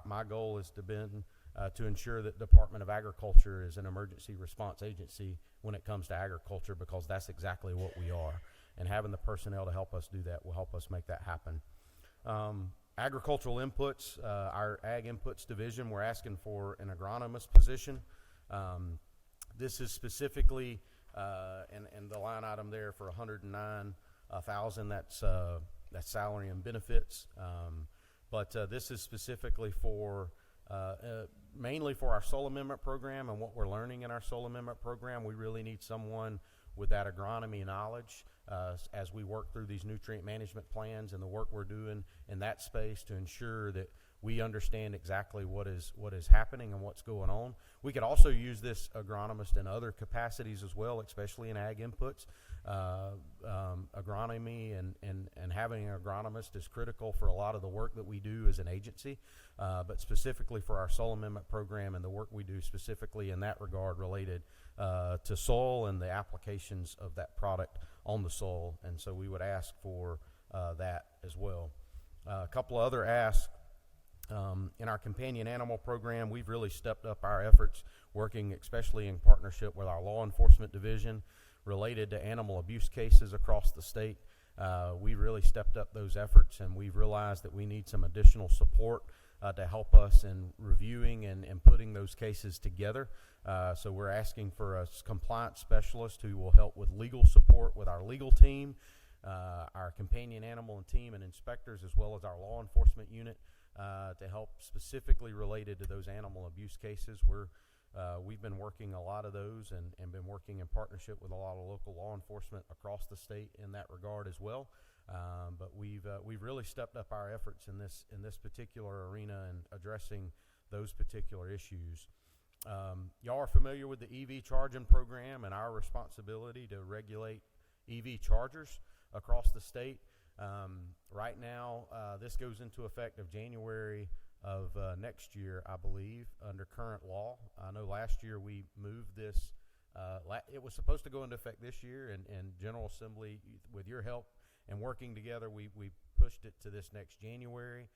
my goal is to ensure that Department of Agriculture is an emergency response agency when it comes to agriculture, because that's exactly what we are. And having the personnel to help us do that will help us make that happen. Agricultural inputs, our Ag Inputs division, we're asking for an agronomist position. This is specifically, and the line item there for $109,000, that's salary and benefits. But this is specifically for mainly for our soil amendment program and what we're learning in our soil amendment program. We really need someone with that agronomy knowledge as we work through these nutrient management plans and the work we're doing in that space to ensure that we understand exactly what is happening and what's going on. We could also use this agronomist in other capacities as well, especially in Ag Inputs. Agronomy and having an agronomist is critical for a lot of the work that we do as an agency, but specifically for our soil amendment program and the work we do specifically in that regard related to soil and the applications of that product on the soil. And so we would ask for that as well. A couple of other asks. In our companion animal program, we've really stepped up our efforts, working especially in partnership with our law enforcement division related to animal abuse cases across the state. We really stepped up those efforts, and we've realized that we need some additional support to help us in reviewing and putting those cases together. So we're asking for a compliance specialist who will help with legal support with our legal team, our companion animal and team and inspectors, as well as our law enforcement unit, to help specifically related to those animal abuse cases. We've been working a lot of those and been working in partnership with a lot of local law enforcement across the state in that regard as well. But we've really stepped up our efforts in this particular arena and addressing those particular issues. Y'all are familiar with the EV charging program and our responsibility to regulate EV chargers across the state. Right now, this goes into effect of January of next year, I believe, under current law. I know last year we moved this. It was supposed to go into effect this year, and General Assembly, with your help and working together, we pushed it to this next January.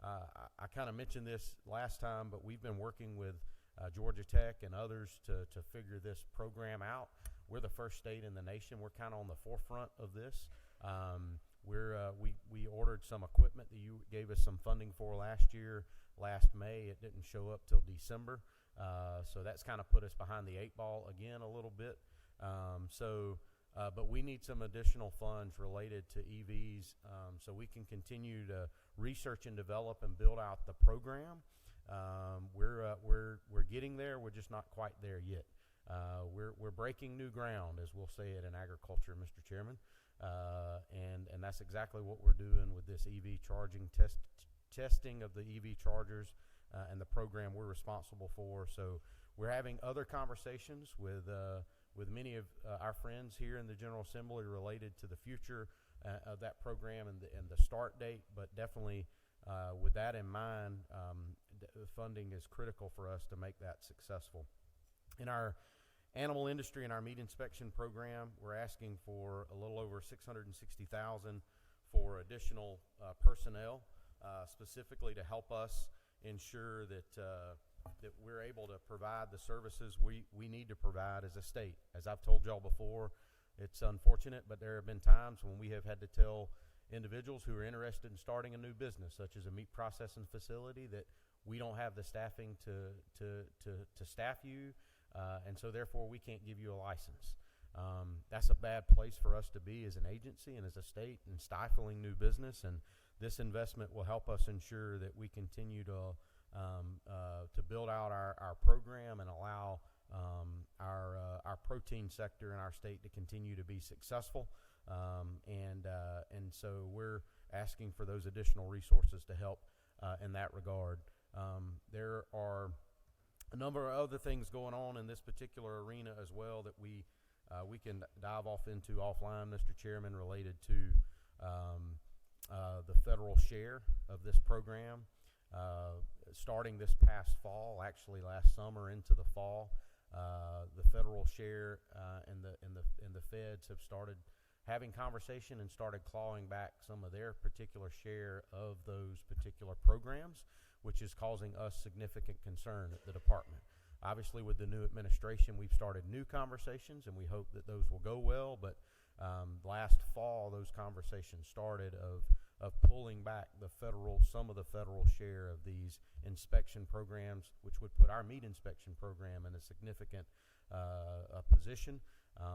I kind of mentioned this last time, but we've been working with Georgia Tech and others to figure this program out. We're the first state in the nation. We're kind of on the forefront of this. We ordered some equipment that you gave us some funding for last May. It didn't show up till December, so that's kind of put us behind the 8 ball again a little bit. But we need some additional funds related to EVs, so we can continue to research and develop and build out the program. We're getting there. We're just not quite there yet. We're breaking new ground, as we'll say it in agriculture, Mr. Chairman. And that's exactly what we're doing with this EV charging testing of the EV chargers and the program we're responsible for. So we're having other conversations with many of our friends here in the General Assembly related to the future of that program and the start date. But definitely with that in mind, the funding is critical for us to make that successful. In our animal industry and our meat inspection program, we're asking for a little over $660,000 for additional personnel, specifically to help us ensure that we're able to provide the services we need to provide as a state. As I've told y'all before, it's unfortunate, but there have been times when we have had to tell individuals who are interested in starting a new business, such as a meat processing facility, that we don't have the staffing to staff you. And so therefore we can't give you a license. That's a bad place for us to be as an agency and as a state, and stifling new business. And This investment will help us ensure that we continue to build out our program and allow our protein sector in our state to continue to be successful. And so we're asking for those additional resources to help in that regard. There are a number of other things going on in this particular arena as well that we can dive off into offline, Mr. Chairman, related to the federal share of this program. Starting this past fall, actually last summer into the fall, the federal share and the feds have started having conversation and started clawing back some of their particular share of those particular programs, which is causing us significant concern at the department. Obviously, with the new administration, we've started new conversations, and we hope that those will go well. But last fall, those conversations started of pulling back some of the federal share of these inspection programs, which would put our meat inspection program in a significant position.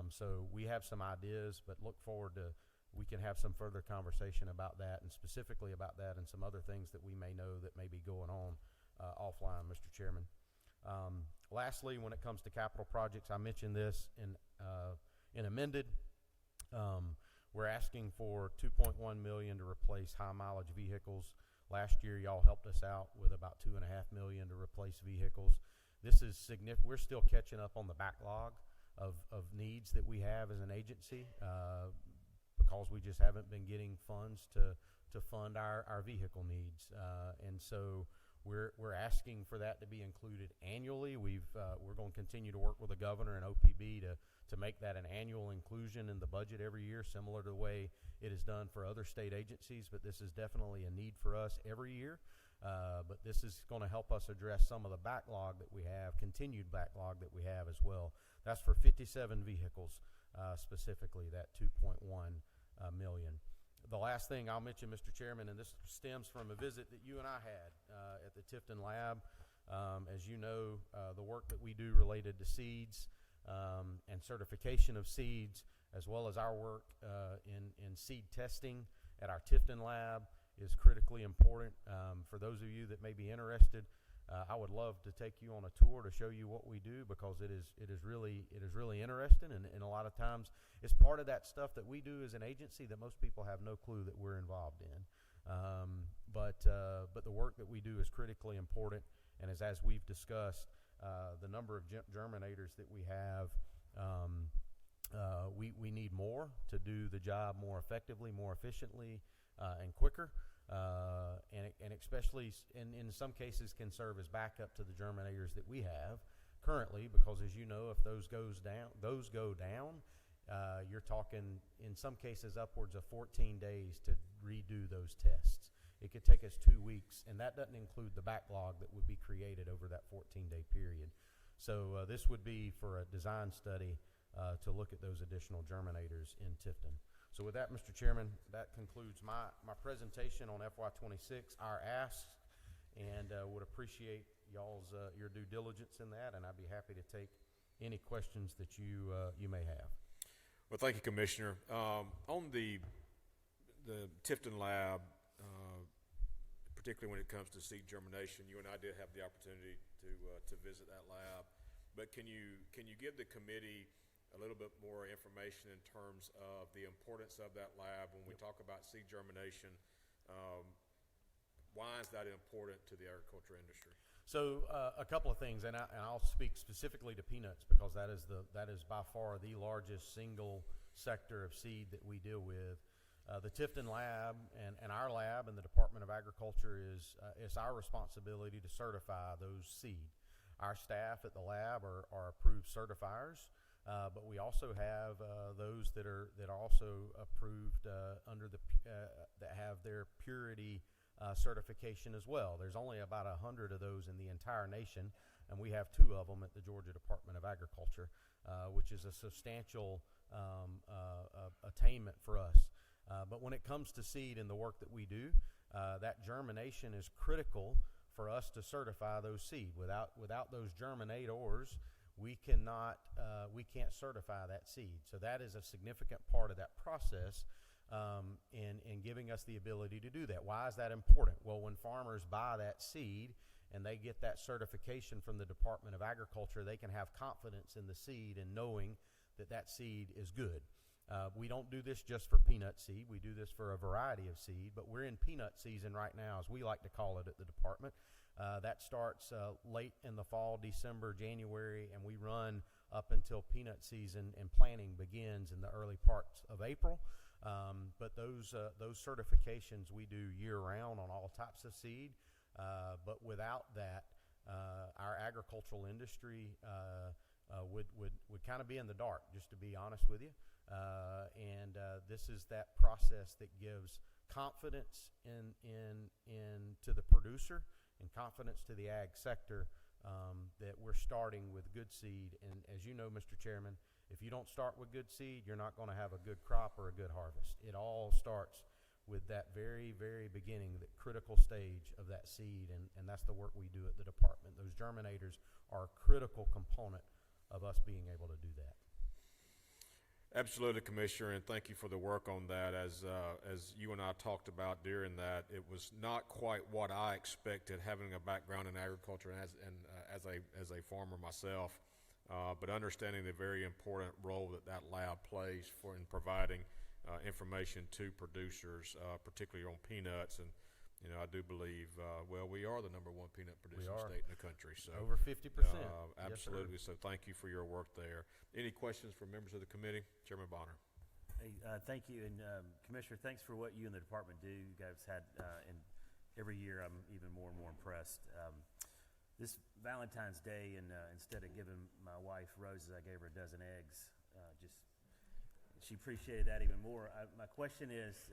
So we have some ideas, but look forward to we can have some further conversation about that, and specifically about that and some other things that we may know that may be going on offline, Mr. Chairman. Lastly, when it comes to capital projects, I mentioned this in amended. We're asking for $2.1 million to replace high mileage vehicles. Last year, y'all helped us out with about $2.5 million to replace vehicles. This is significant. We're still catching up on the backlog of needs that we have as an agency because we just haven't been getting funds to fund our vehicle needs. And so we're asking for that to be included annually. We're going to continue to work with the governor and OPB to make that an annual inclusion in the budget every year, similar to the way it is done for other state agencies. But this is definitely a need for us every year. But this is going to help us address some of the backlog that we have, continued backlog that we have as well. That's for 57 vehicles, specifically that $2.1 million. The last thing I'll mention, Mr. Chairman, and this stems from a visit that you and I had at the Tifton Lab. As you know, the work that we do related to seeds and certification of seeds, as well as our work in seed testing at our Tifton Lab, is critically important. For those of you that may be interested, I would love to take you on a tour to show you what we do, because it is really interesting, and a lot of times it's part of that stuff that we do as an agency that most people have no clue that we're involved in. But the work that we do is critically important, and as we've discussed, the number of germinators that we have, we need more to do the job more effectively, more efficiently, and quicker. And especially in some cases can serve as backup to the germinators that we have currently, because as you know, if those go down, you're talking in some cases upwards of 14 days to redo those tests. It could take us 2 weeks, and that doesn't include the backlog that would be created over that 14-day period. So this would be for a design study to look at those additional germinators in Tifton. So with that, Mr. Chairman, that concludes my presentation on FY26, our asks, and would appreciate your due diligence in that, and I'd be happy to take any questions that you may have. Well, thank you, Commissioner. On the Tifton Lab, particularly when it comes to seed germination, you and I did have the opportunity to visit that lab. But can you give the committee a little bit more information in terms of the importance of that lab when we talk about seed germination? Why is that important to the agriculture industry? So a couple of things, and I'll speak specifically to peanuts, because that is by far the largest single sector of seed that we deal with. The Tifton Lab and our lab and the Department of Agriculture it's our responsibility to certify those seed. Our staff at the lab are approved certifiers. But we also have those that are also approved under that have their purity certification as well. There's only about 100 of those in the entire nation, and we have 2 of them at the Georgia Department of Agriculture, which is a substantial attainment for us. But when it comes to seed and the work that we do, that germination is critical for us to certify those seed. Without those germinators, we can't certify that seed. So that is a significant part of that process. in giving us the ability to do that. Why is that important? Well, when farmers buy that seed and they get that certification from the Department of Agriculture, they can have confidence in the seed and knowing that that seed is good. We don't do this just for peanut seed. We do this for a variety of seed, but we're in peanut season right now, as we like to call it at the department. That starts late in the fall, December, January, and we run up until peanut season, and planting begins in the early parts of April. But those certifications we do year-round on all types of seed. But without that, our agricultural industry would kind of be in the dark, just to be honest with you. And this is that process that gives confidence to the producer and confidence to the ag sector that we're starting with good seed. And as you know, Mr. Chairman, if you don't start with good seed, you're not going to have a good crop or a good harvest. It all starts with that very, very beginning, that critical stage of that seed, and that's the work we do at the department. Those germinators are a critical component of us being able to do that. Absolutely, Commissioner, and thank you for the work on that. As you and I talked about during that, it was not quite what I expected, having a background in agriculture and as a farmer myself, but understanding the very important role that lab plays in providing information to producers, particularly on peanuts. And I do believe, we are the #1 peanut producing state in the country. So over 50%. Absolutely. Yes, so thank you for your work there. Any questions from members of the committee? Chairman Bonner. Hey, thank you, and Commissioner, thanks for what you and the department do. You guys had, and every year I'm even more and more impressed. This Valentine's Day, and instead of giving my wife roses, I gave her a dozen eggs. She appreciated that even more. My question is,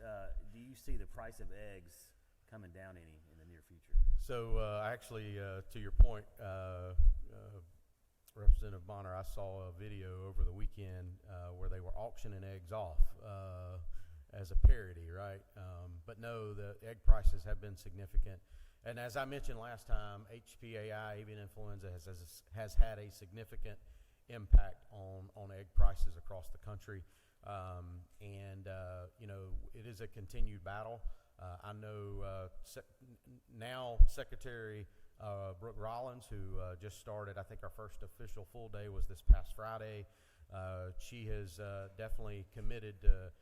do you see the price of eggs coming down any in the near future? So actually, to your point, Representative Bonner, I saw a video over the weekend where they were auctioning eggs off as a parody, right? But no, the egg prices have been significant. And as I mentioned last time, HPAI, avian influenza, has had a significant impact on egg prices across the country. It is a continued battle. I know now Secretary Brooke Rollins, who just started, I think our first official full day was this past Friday. She has definitely committed to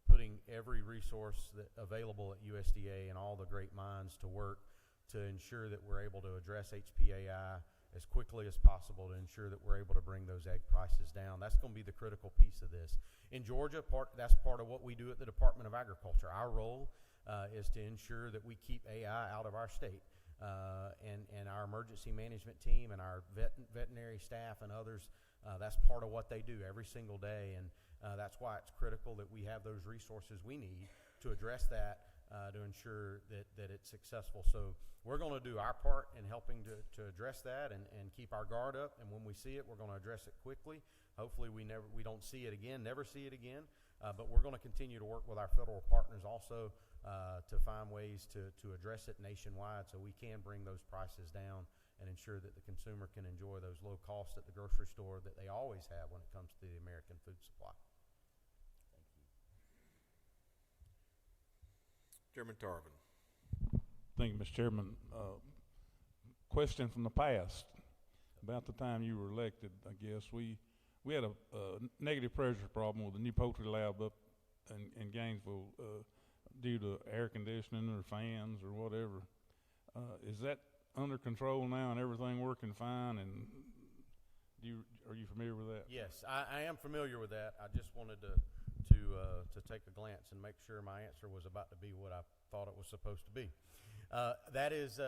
putting every resource available at USDA and all the great minds to work to ensure that we're able to address HPAI as quickly as possible, to ensure that we're able to bring those egg prices down. That's going to be the critical piece of this. In Georgia, that's part of what we do at the Department of Agriculture. Our role is to ensure that we keep AI out of our state. And our emergency management team and our veterinary staff and others, that's part of what they do every single day. And that's why it's critical that we have those resources we need to address that, to ensure that it's successful. So we're going to do our part in helping to address that and keep our guard up. And when we see it, we're going to address it quickly. Hopefully we don't see it again, never see it again. But we're going to continue to work with our federal partners also to find ways to address it nationwide, so we can bring those prices down and ensure that the consumer can enjoy those low costs at the grocery store that they always have when it comes to the American food supply. Thank you. Chairman Tarvin. Thank you, Mr. Chairman. Question from the past. About the time you were elected, I guess, we had a negative pressure problem with the new poultry lab up in Gainesville due to air conditioning or fans or whatever. Is that under control now and everything working fine? And are you familiar with that? Yes, I am familiar with that. I just wanted to take a glance and make sure my answer was about to be what I thought it was supposed to be. That is,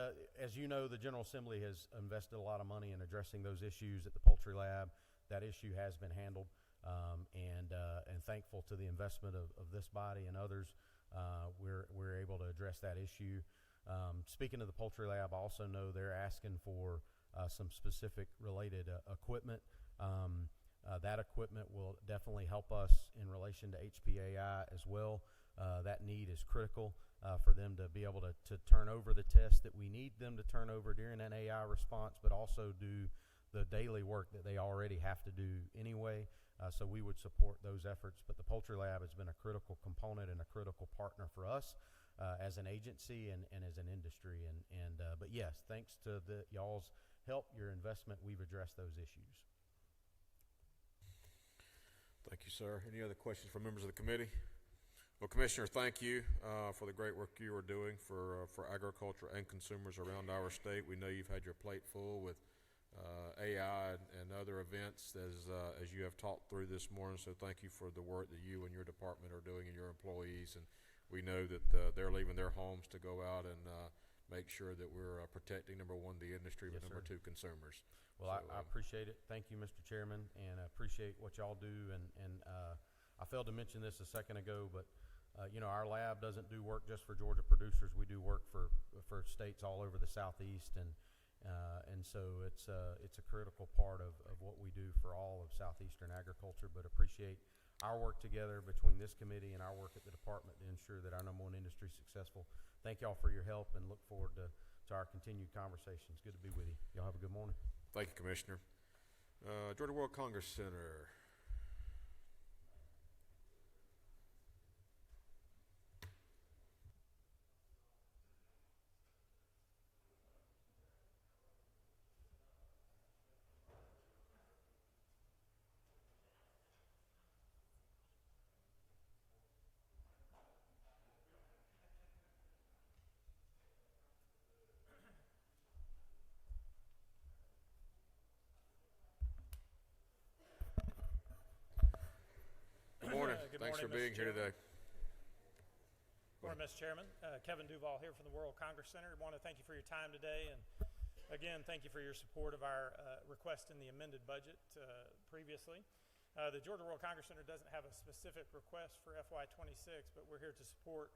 as you know, the General Assembly has invested a lot of money in addressing those issues at the poultry lab. That issue has been handled, and thankful to the investment of this body and others, we're able to address that issue. Speaking of the poultry lab, I also know they're asking for some specific related equipment. That equipment will definitely help us in relation to HPAI as well. That need is critical for them to be able to turn over the tests that we need them to turn over during an AI response, but also do the daily work that they already have to do anyway. So we would support those efforts, but the Poultry Lab has been a critical component and a critical partner for us as an agency and as an industry. But yes, thanks to y'all's help, your investment, we've addressed those issues. Thank you, sir. Any other questions from members of the committee? Well, Commissioner, thank you for the great work you are doing for agriculture and consumers around our state. We know you've had your plate full with AI and other events as you have talked through this morning. So thank you for the work that you and your department are doing and your employees. And we know that they're leaving their homes to go out and make sure that we're protecting, number one, the industry, but Yes, number sir. two, consumers. Well, I appreciate it. Thank you, Mr. Chairman, and I appreciate what y'all do. And I failed to mention this a second ago, but our lab doesn't do work just for Georgia producers. We do work for states all over the Southeast, and so it's a critical part of what we do for all of Southeastern agriculture. But appreciate our work together between this committee and our work at the department to ensure that our number one industry is successful. Thank y'all for your help, and look forward to our continued conversations. Good to be with you. Y'all have a good morning. Thank you, Commissioner. Georgia World Congress Center. Good morning. Good Thanks for morning, being Mr. here Chairman. today. Morning, Mr. Chairman. Kevin Duval here from the World Congress Center. I want to thank you for your time today, and again, thank you for your support of our request in the amended budget previously. The Georgia World Congress Center doesn't have a specific request for FY26, but we're here to support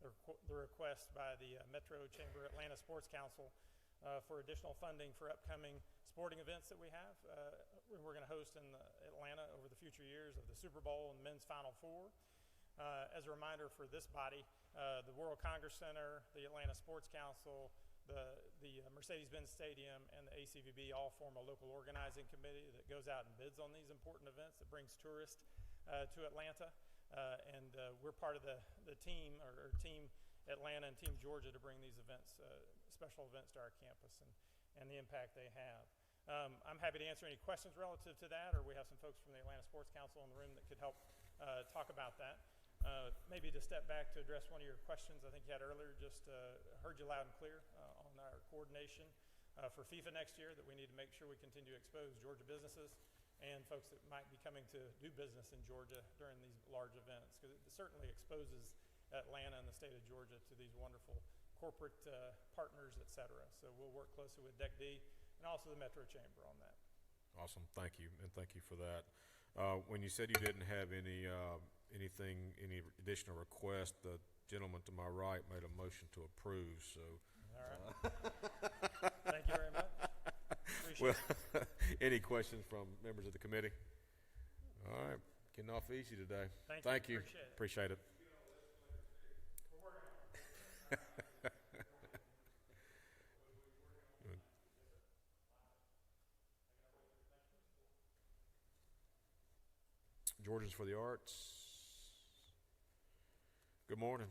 the request by the Metro Chamber Atlanta Sports Council for additional funding for upcoming sporting events that we have. We're going to host in Atlanta over the future years of the Super Bowl and Men's Final Four. As a reminder for this body, the World Congress Center, the Atlanta Sports Council, the Mercedes-Benz Stadium, and the ACVB all form a local organizing committee that goes out and bids on these important events that brings tourists to Atlanta. And we're part of the team, or Team Atlanta and Team Georgia, to bring these events, special events, to our campus and the impact they have. I'm happy to answer any questions relative to that, or we have some folks from the Atlanta Sports Council in the room that could help talk about that. Maybe to step back to address one of your questions I think you had earlier, just heard you loud and clear on our coordination for FIFA next year, that we need to make sure we continue to expose Georgia businesses and folks that might be coming to do business in Georgia during these large events, because it certainly exposes Atlanta and the state of Georgia to these wonderful corporate partners, et cetera. So we'll work closely with DECD and also the Metro Chamber on that. Awesome. Thank you, and thank you for that. When you said you didn't have any additional requests, the gentleman to my right made a motion to approve. So, all right. Thank you very much. Appreciate it. Any questions from members of the committee? All right, getting off easy today. Thank you. Appreciate it. We're working on it. Georgians for the Arts. Good morning.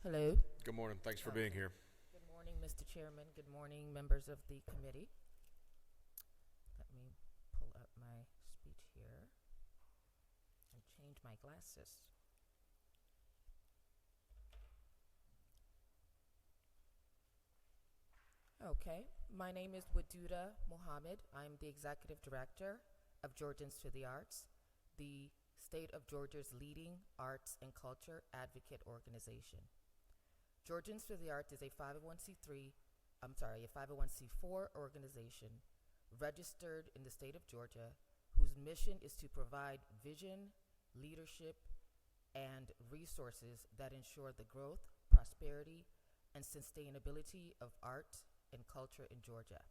Hello. Good morning. Thanks for being here. Good morning, Mr. Chairman. Good morning, members of the committee. Let me pull up my speech here and change my glasses. Okay, my name is Waduda Mohammed. I'm the Executive Director of Georgians to the Arts, the state of Georgia's leading arts and culture advocate organization. Georgians to the Arts is a 501c4 organization registered in the state of Georgia, whose mission is to provide vision, leadership, and resources that ensure the growth, prosperity, and sustainability of art and culture in Georgia.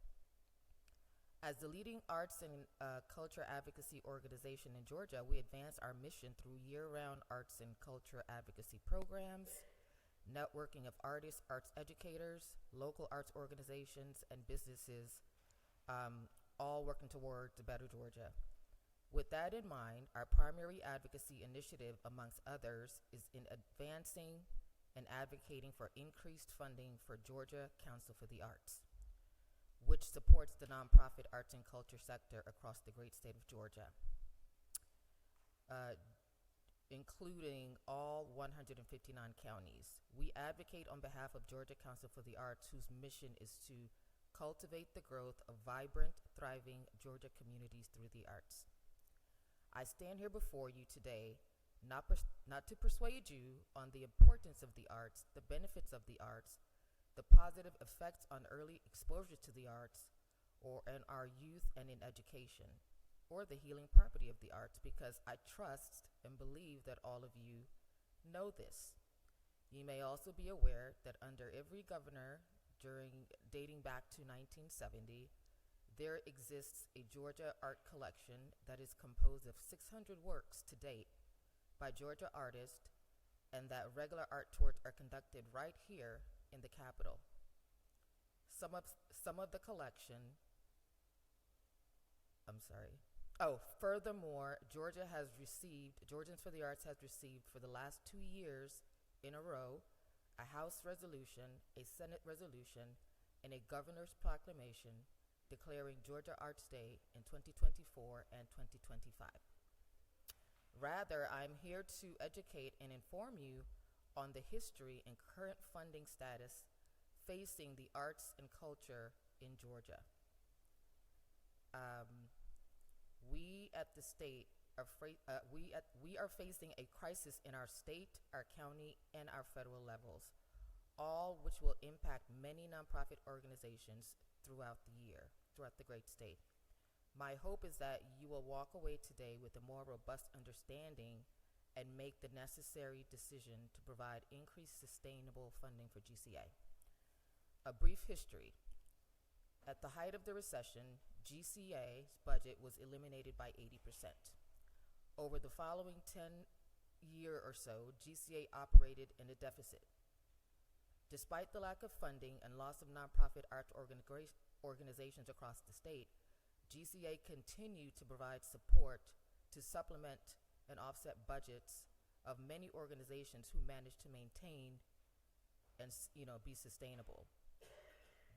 As the leading arts and culture advocacy organization in Georgia, we advance our mission through year-round arts and culture advocacy programs, networking of artists, arts educators, local arts organizations, and businesses, all working towards a better Georgia. With that in mind, our primary advocacy initiative, amongst others, is in advancing and advocating for increased funding for Georgia Council for the Arts, which supports the nonprofit arts and culture sector across the great state of Georgia, including all 159 counties. We advocate on behalf of Georgia Council for the Arts, whose mission is to cultivate the growth of vibrant, thriving Georgia communities through the arts. I stand here before you today not to persuade you on the importance of the arts, the benefits of the arts, the positive effects on early exposure to the arts, or in our youth and in education, or the healing property of the arts, because I trust and believe that all of you know this. You may also be aware that under every governor dating back to 1970, there exists a Georgia art collection that is composed of 600 works to date by Georgia artists, and that regular art tours are conducted right here in the Capitol. Some of the collection, furthermore, Georgians for the Arts has received for the last 2 years in a row a House resolution, a Senate resolution, and a governor's proclamation declaring Georgia Arts Day in 2024 and 2025. Rather, I'm here to educate and inform you on the history and current funding status facing the arts and culture in Georgia. We at the state we are facing a crisis in our state, our county, and our federal levels, all which will impact many nonprofit organizations throughout the great state. My hope is that you will walk away today with a more robust understanding and make the necessary decision to provide increased sustainable funding for GCA. A brief history. At the height of the recession, GCA's budget was eliminated by 80%. Over the following 10-year or so, GCA operated in a deficit. Despite the lack of funding and loss of nonprofit art organizations across the state, GCA continued to provide support to supplement and offset budgets of many organizations who managed to maintain and be sustainable.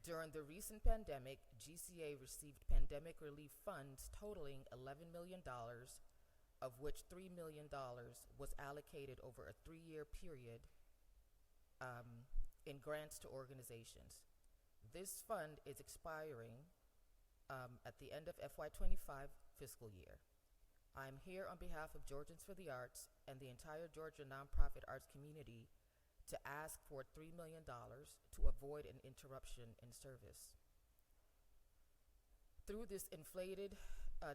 During the recent pandemic, GCA received pandemic relief funds totaling $11 million, of which $3 million was allocated over a 3-year period in grants to organizations. This fund is expiring at the end of FY25 fiscal year. I'm here on behalf of Georgians for the Arts and the entire Georgia nonprofit arts community to ask for $3 million to avoid an interruption in service. Through this inflated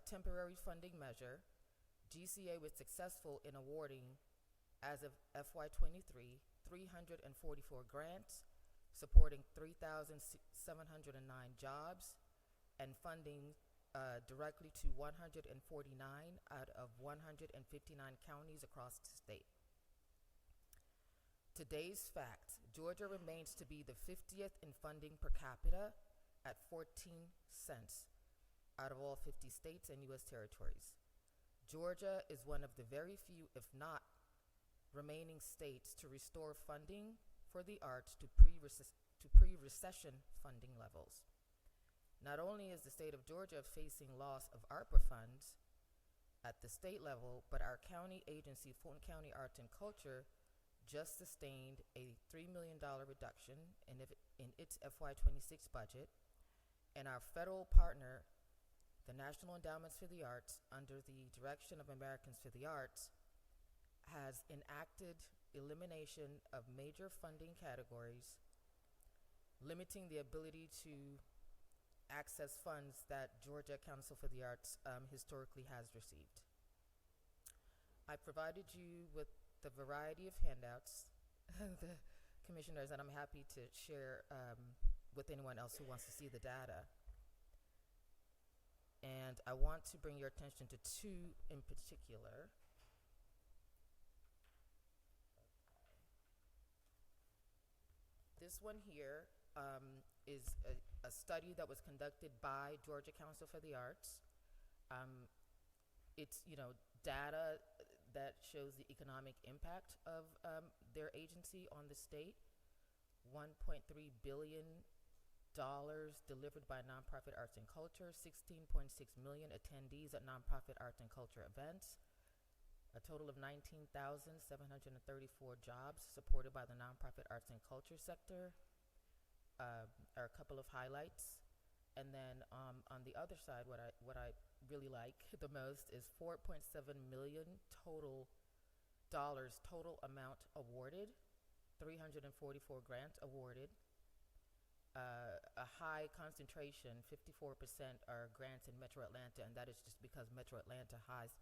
temporary funding measure, GCA was successful in awarding, as of FY23, 344 grants, supporting 3,709 jobs, and funding directly to 149 out of 159 counties across the state. Today's facts: Georgia remains to be the 50th in funding per capita at 14 cents out of all 50 states and U.S. territories. Georgia is one of the very few, if not remaining states, to restore funding for the arts to pre-recession funding levels. Not only is the state of Georgia facing loss of ARPA funds at the state level, but our county agency, Fulton County Arts and Culture, just sustained a $3 million reduction in its FY26 budget, and our federal partner, the National Endowments for the Arts, under the direction of Americans for the Arts, has enacted elimination of major funding categories, limiting the ability to access funds that Georgia Council for the Arts historically has received. I provided you with the variety of handouts, the commissioners, and I'm happy to share with anyone else who wants to see the data. And I want to bring your attention to two in particular. This one here is a study that was conducted by Georgia Council for the Arts. It's, data that shows the economic impact of their agency on the state. $1.3 billion delivered by nonprofit arts and culture, 16.6 million attendees at nonprofit arts and culture events, a total of 19,734 jobs supported by the nonprofit arts and culture sector, are a couple of highlights. And then on the other side, what I really like the most is $4.7 million total amount awarded, 344 grants awarded, a high concentration, 54% are grants in Metro Atlanta, and that is just because Metro Atlanta has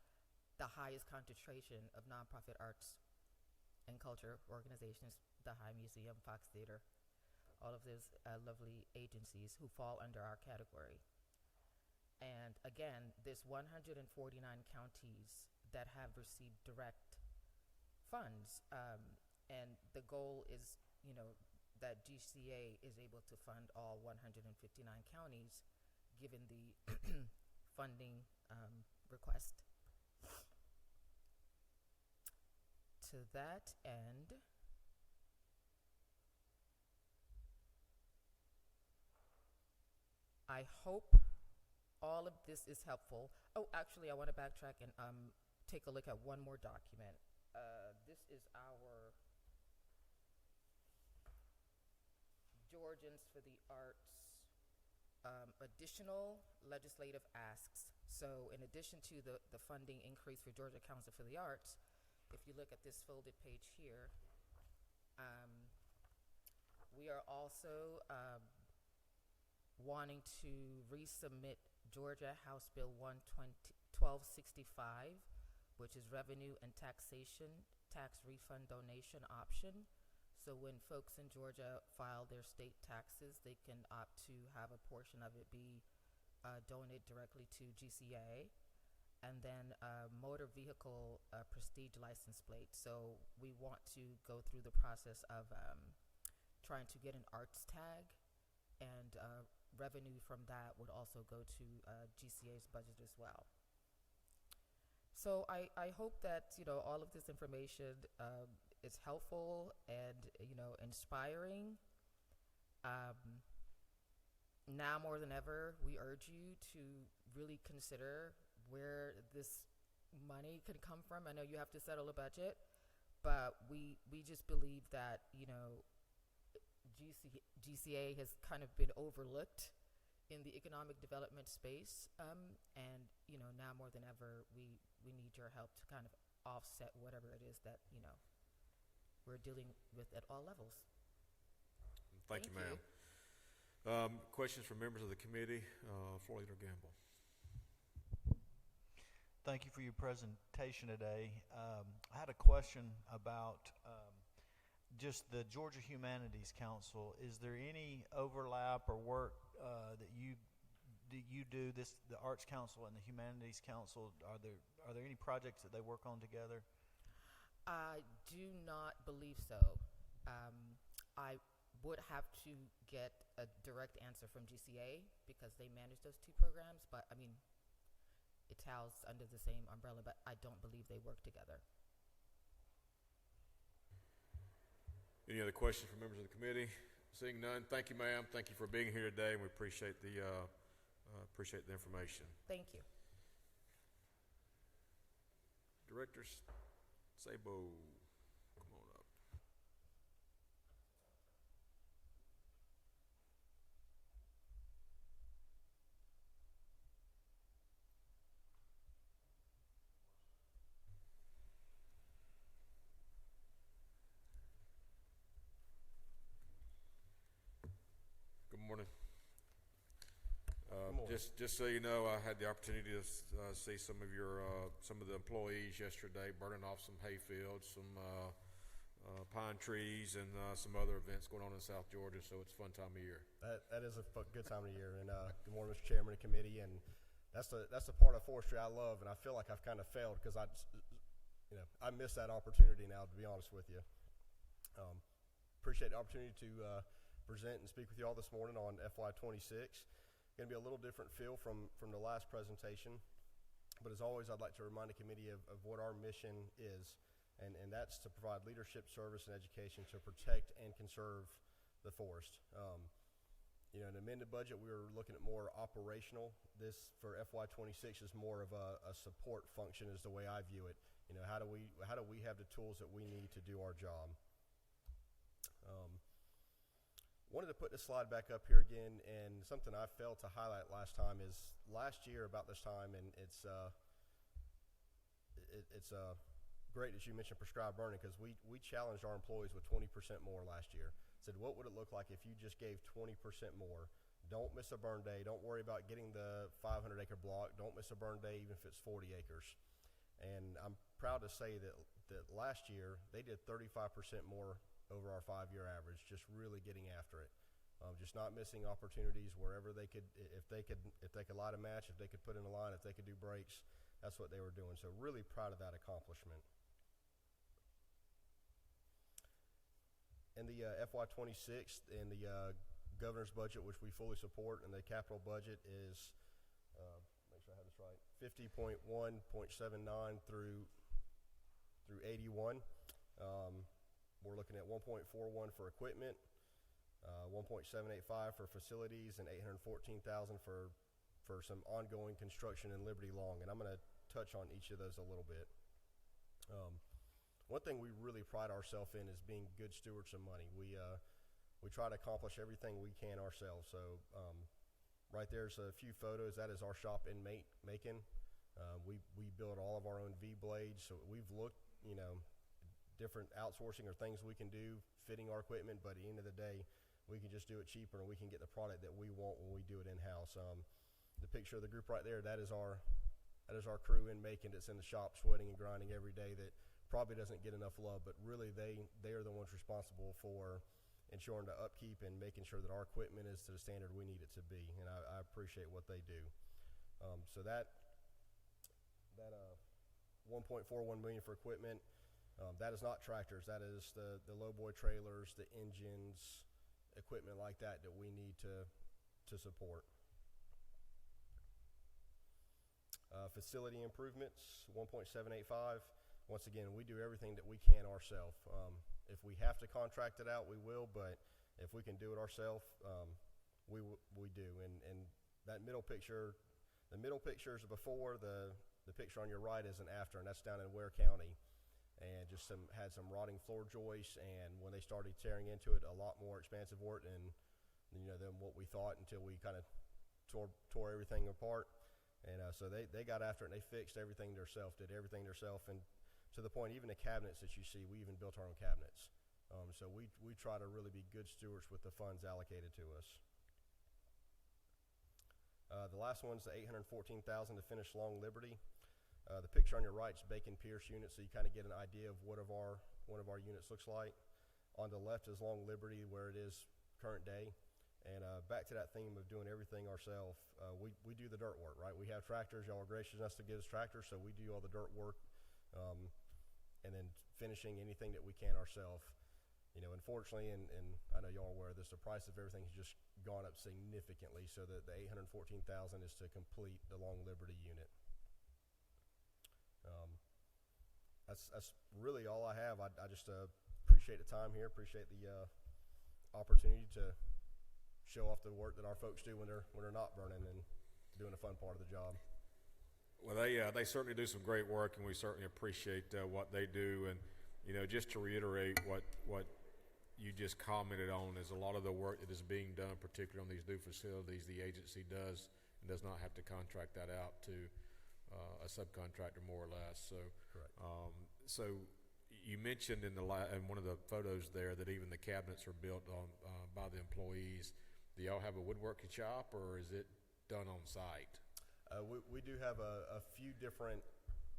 the highest concentration of nonprofit arts and culture organizations, the High Museum, Fox Theater, all of those lovely agencies who fall under our category. And again, there's 149 counties that have received direct funds, and the goal is, that GCA is able to fund all 159 counties, given the funding request. To that end, I hope all of this is helpful. Oh, actually, I want to backtrack and take a look at one more document. This is our Georgians for the Arts additional legislative asks. So in addition to the funding increase for Georgia Council for the Arts, if you look at this folded page here, we are also wanting to resubmit Georgia House Bill 1265, which is revenue and taxation tax refund donation option. So when folks in Georgia file their state taxes, they can opt to have a portion of it be donated directly to GCA. And then motor vehicle prestige license plate. So we want to go through the process of trying to get an arts tag, and revenue from that would also go to GCA's budget as well. So I hope that all of this information is helpful and inspiring. Now more than ever, we urge you to really consider where this money could come from. I know you have to settle a budget, but we just believe that GCA has kind of been overlooked in the economic development space, and now more than ever, we need your help to kind of offset whatever it is that we're dealing with at all levels. Thank you, ma'am. Questions from members of the committee? Floor Leader Gamble. Thank you for your presentation today. I had a question about just the Georgia Humanities Council. Is there any overlap or work that you do, the Arts Council and the Humanities Council? Are there any projects that they work on together? I do not believe so. I would have to get a direct answer from GCA because they manage those two programs, but I mean, it's housed under the same umbrella, but I don't believe they work together. Any other questions from members of the committee? Seeing none, thank you, ma'am. Thank you for being here today, and we appreciate the information. Thank you. Directors, Sabo, come on up. Good morning. Just so you know, I had the opportunity to see some of the employees yesterday burning off some hay fields, some pine trees, and some other events going on in South Georgia. So it's a fun time of year. That is a good time of year. And good morning, Mr. Chairman and committee. And that's the part of forestry I love, and I feel like I've kind of failed because I missed that opportunity now, to be honest with you. Appreciate the opportunity to present and speak with you all this morning on FY26. Going to be a little different feel from the last presentation, but as always, I'd like to remind the committee of what our mission is, and that's to provide leadership, service, and education to protect and conserve the forest. In the amended budget, we were looking at more operational. This for FY26 is more of a support function, is the way I view it. How do we have the tools that we need to do our job? Wanted to put this slide back up here again, and something I failed to highlight last time is last year about this time, and it's great that you mentioned prescribed burning, because we challenged our employees with 20% more last year. Said, what would it look like if you just gave 20% more? Don't miss a burn day. Don't worry about getting the 500-acre block. Don't miss a burn day even if it's 40 acres. And I'm proud to say that last year they did 35% more over our 5-year average, just really getting after it. Just not missing opportunities wherever they could, if they could light a match, if they could put in a line, if they could do breaks, that's what they were doing. So really proud of that accomplishment. In the FY26 and the governor's budget, which we fully support, and the capital budget is, make sure I have this right, 50.1.79 through 81. We're looking at 1.41 for equipment, 1.785 for facilities, and 814,000 for some ongoing construction in Liberty Long. And I'm going to touch on each of those a little bit. One thing we really pride ourselves in is being good stewards of money. We try to accomplish everything we can ourselves. So right there's a few photos. That is our shop in Macon. We build all of our own V-blades. So we've looked, different outsourcing or things we can do fitting our equipment, but at the end of the day, we can just do it cheaper and we can get the product that we want when we do it in-house. The picture of the group right there, that is our crew in Macon that's in the shop sweating and grinding every day, that probably doesn't get enough love, but really they are the ones responsible for ensuring the upkeep and making sure that our equipment is to the standard we need it to be, and I appreciate what they do. So that 1.41 million for equipment, that is not tractors. That is the lowboy trailers, the engines, equipment like that we need to support. Facility improvements, 1.785. Once again, we do everything that we can ourselves. If we have to contract it out, we will, but if we can do it ourselves, we do. And that middle picture, the middle picture is before, the picture on your right is an after, and that's down in Ware County. And just had some rotting floor joists, and when they started tearing into it, a lot more expansive work than what we thought, until we kind of tore everything apart. And so they got after it, and they fixed everything themselves, did everything themselves, and to the point, even the cabinets that you see, we even built our own cabinets. So we try to really be good stewards with the funds allocated to us. The last one's the $814,000 to finish Long Liberty. The picture on your right is Bacon Pierce unit, so you kind of get an idea of what one of our units looks like. On the left is Long Liberty, where it is current day. And back to that theme of doing everything ourselves, we do the dirt work, right? We have tractors. Y'all are gracious enough to give us tractors, so we do all the dirt work, and then finishing anything that we can ourselves. Unfortunately, and I know y'all are aware of this, the price of everything has just gone up significantly, so that the $814,000 is to complete the Long Liberty unit. That's really all I have. I just appreciate the time here, appreciate the opportunity to show off the work that our folks do when they're not burning and doing a fun part of the job. Well, they certainly do some great work, and we certainly appreciate what they do. And just to reiterate what you just commented on, is a lot of the work that is being done, particularly on these new facilities, the agency does not have to contract that out to a subcontractor, more or less. So, correct. So you mentioned in one of the photos there that even the cabinets are built on by the employees. Do y'all have a woodworking shop, or is it done on site? We do have a few different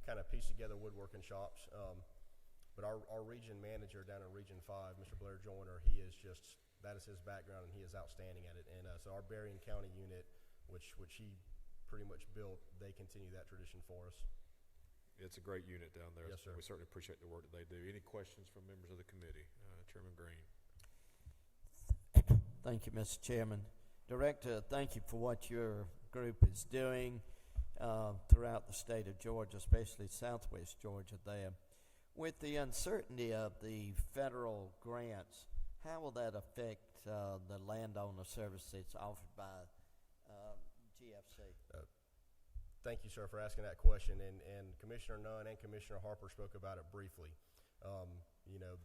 kind of piece together woodworking shops, but our region manager down in Region 5, Mr. Blair Joyner, that is his background, and he is outstanding at it. And so our Berrien County unit, which he pretty much built, they continue that tradition for us. It's a great unit down there. Yes, sir. We certainly appreciate the work that they do. Any questions from members of the committee? Chairman Green. Thank you, Mr. Chairman. Director, thank you for what your group is doing throughout the state of Georgia, especially southwest Georgia there. With the uncertainty of the federal grants, how will that affect the landowner service that's offered by GFC? Thank you, sir, for asking that question. And Commissioner Nunn and Commissioner Harper spoke about it briefly. You know,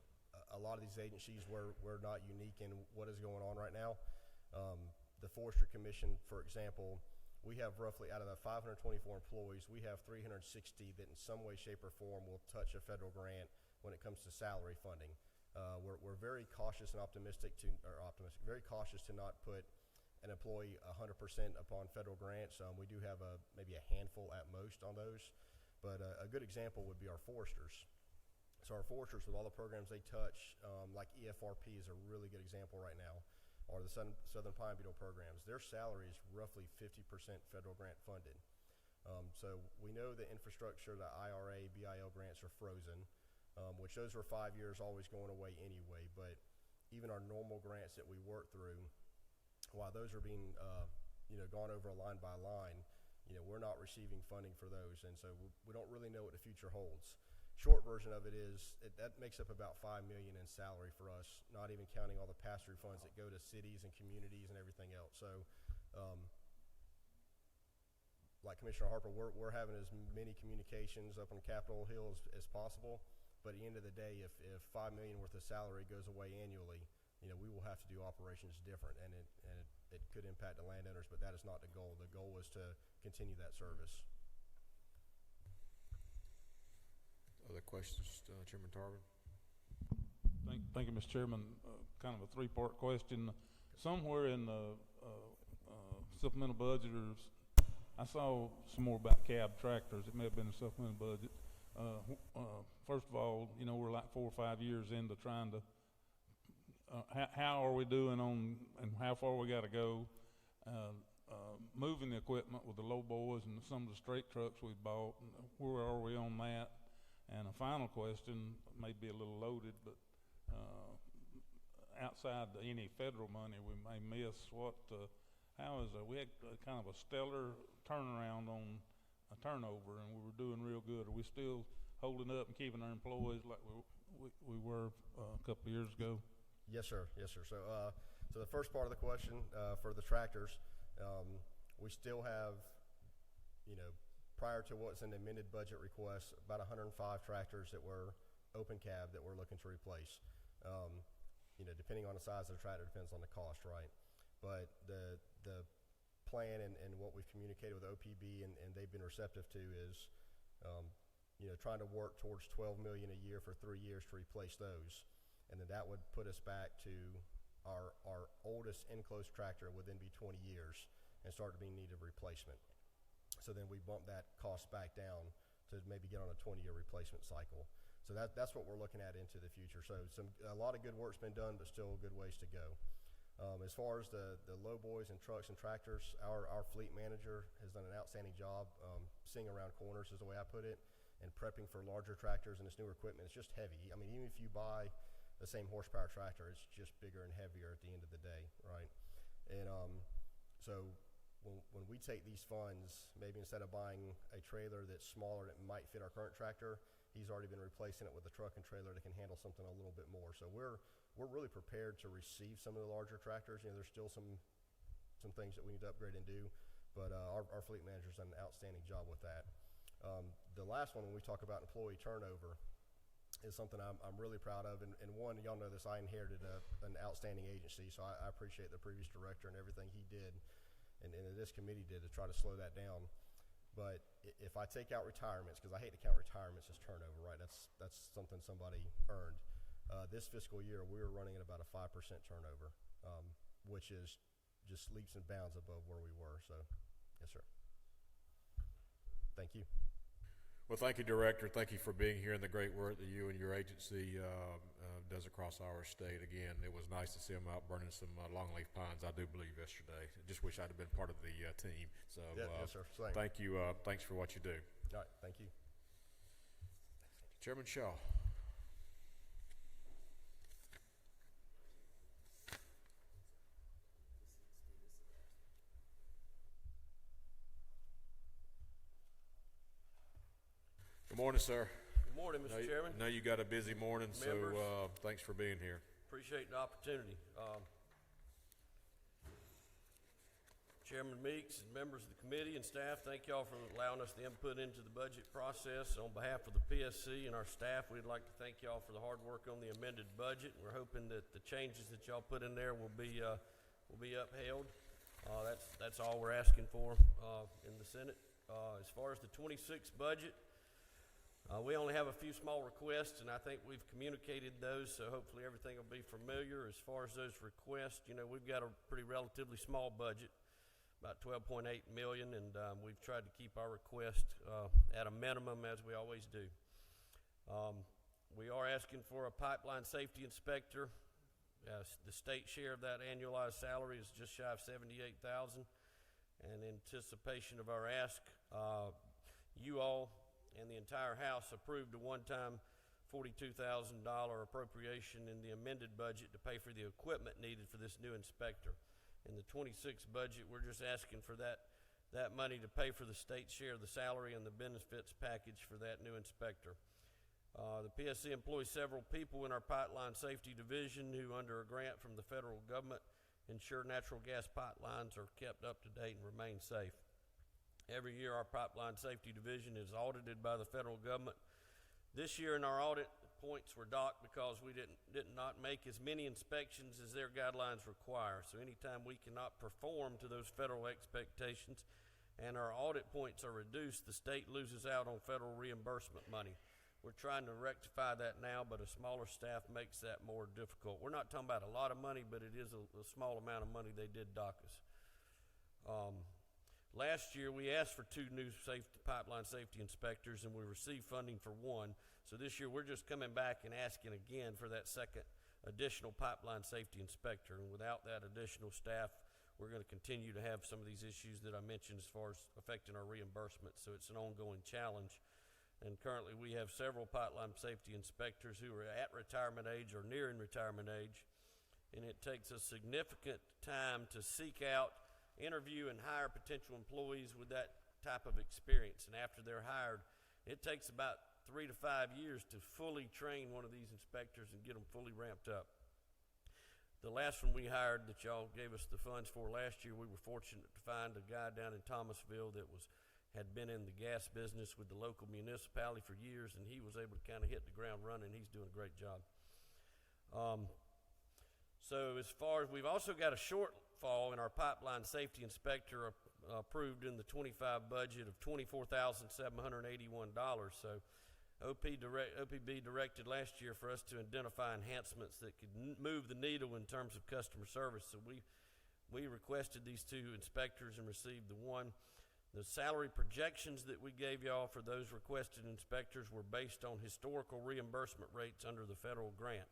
a lot of these agencies, we're not unique in what is going on right now. The Forestry Commission, for example, we have roughly, out of the 524 employees, we have 360 that in some way, shape, or form will touch a federal grant when it comes to salary funding. We're very cautious and very cautious to not put an employee 100% upon federal grants. We do have maybe a handful at most on those, but a good example would be our foresters. So our foresters, with all the programs they touch, like EFRP is a really good example right now, or the Southern Pine Beetle programs, their salary is roughly 50% federal grant funded. So we know the infrastructure, the IRA, BIL grants are frozen, which those are 5 years, always going away anyway, but even our normal grants that we work through, while those are being gone over line by line, we're not receiving funding for those, and so we don't really know what the future holds. Short version of it is that makes up about $5 million in salary for us, not even counting all the pass-through funds that go to cities and communities and everything else. So, like Commissioner Harper, we're having as many communications up on Capitol Hill as possible. But at the end of the day, if $5 million worth of salary goes away annually, we will have to do operations different, and it could impact the landowners. But that is not the goal. The goal is to continue that service. Other questions, Chairman Tarvin? Thank you, Mr. Chairman. Kind of a three-part question. Somewhere in the supplemental budget, I saw some more about cab tractors. It may have been a supplemental budget. First of all, we're like 4 or 5 years into trying to. How are we doing on, and how far we got to go? Moving the equipment with the low boys and some of the straight trucks we bought. Where are we on that? And a final question, may be a little loaded, but outside any federal money we may miss, how is we had kind of a stellar turnaround on a turnover, and we were doing real good. Are we still holding up and keeping our employees like we were a couple of years ago? Yes, sir. Yes, sir. So the first part of the question for the tractors, we still have, prior to what's in the amended budget request, about 105 tractors that were open cab that we're looking to replace. Depending on the size of the tractor, depends on the cost, right? But the plan and what we've communicated with OPB and they've been receptive to is, trying to work towards $12 million a year for 3 years to replace those. And then that would put us back to our oldest enclosed tractor would then be 20 years and start to be in need of replacement. So then we bump that cost back down to maybe get on a 20-year replacement cycle. So that's what we're looking at into the future. So a lot of good work's been done, but still good ways to go. As far as the low boys and trucks and tractors, our fleet manager has done an outstanding job seeing around corners, is the way I put it, and prepping for larger tractors and this newer equipment. It's just heavy. I mean, even if you buy the same horsepower tractor, it's just bigger and heavier at the end of the day, right? And so when we take these funds, maybe instead of buying a trailer that's smaller that might fit our current tractor, he's already been replacing it with a truck and trailer that can handle something a little bit more. So we're really prepared to receive some of the larger tractors. There's still some things that we need to upgrade and do, but our fleet manager's done an outstanding job with that. The last one, when we talk about employee turnover, is something I'm really proud of. And one, y'all know this, I inherited an outstanding agency, so I appreciate the previous director and everything he did and this committee did to try to slow that down. But if I take out retirements, because I hate to count retirements as turnover, right? That's something somebody earned. This fiscal year, we were running at about a 5% turnover, which is just leaps and bounds above where we were. So, yes, sir. Thank you. Well, thank you, Director. Thank you for being here and the great work that you and your agency does across our state. Again, it was nice to see them out burning some longleaf pines, I do believe, yesterday. I just wish I'd have been part of the team. So Yeah, yes, sir. Same. thank you. Thanks for what you do. All right, thank you. Chairman Shaw. Good morning, sir. Good morning, Mr. Chairman. I know you got a busy morning, so Members. thanks for being here. Appreciate the opportunity. Chairman Meeks and members of the committee and staff, thank y'all for allowing us the input into the budget process. On behalf of the PSC and our staff, we'd like to thank y'all for the hard work on the amended budget. We're hoping that the changes that y'all put in there will be upheld. That's all we're asking for in the Senate. As far as the 26 budget, we only have a few small requests, and I think we've communicated those, so hopefully everything will be familiar. As far as those requests, you know, we've got a pretty relatively small budget, about 12.8 million, and we've tried to keep our request at a minimum, as we always do. We are asking for a pipeline safety inspector. The state share of that annualized salary is just shy of $78,000. And in anticipation of our ask, you all and the entire House approved a one-time $42,000 appropriation in the amended budget to pay for the equipment needed for this new inspector. In the 26 budget, we're just asking for that money to pay for the state share of the salary and the benefits package for that new inspector. The PSC employs several people in our pipeline safety division who, under a grant from the federal government, ensure natural gas pipelines are kept up to date and remain safe. Every year, our pipeline safety division is audited by the federal government. This year, in our audit, points were docked because we did not make as many inspections as their guidelines require. So anytime we cannot perform to those federal expectations and our audit points are reduced, the state loses out on federal reimbursement money. We're trying to rectify that now, but a smaller staff makes that more difficult. We're not talking about a lot of money, but it is a small amount of money they did dock us. Last year, we asked for 2 new pipeline safety inspectors, and we received funding for 1. So this year, we're just coming back and asking again for that second additional pipeline safety inspector. And without that additional staff, we're going to continue to have some of these issues that I mentioned as far as affecting our reimbursement. So it's an ongoing challenge. And currently, we have several pipeline safety inspectors who are at retirement age or nearing retirement age. And it takes a significant time to seek out, interview, and hire potential employees with that type of experience. And after they're hired, it takes about 3 to 5 years to fully train one of these inspectors and get them fully ramped up. The last one we hired that y'all gave us the funds for last year, we were fortunate to find a guy down in Thomasville that had been in the gas business with the local municipality for years, and he was able to kind of hit the ground running. He's doing a great job. So as far as, we've also got a shortfall in our pipeline safety inspector approved in the 25 budget of $24,781. So OPB directed last year for us to identify enhancements that could move the needle in terms of customer service. So we requested these 2 inspectors and received the 1. The salary projections that we gave y'all for those requested inspectors were based on historical reimbursement rates under the federal grant.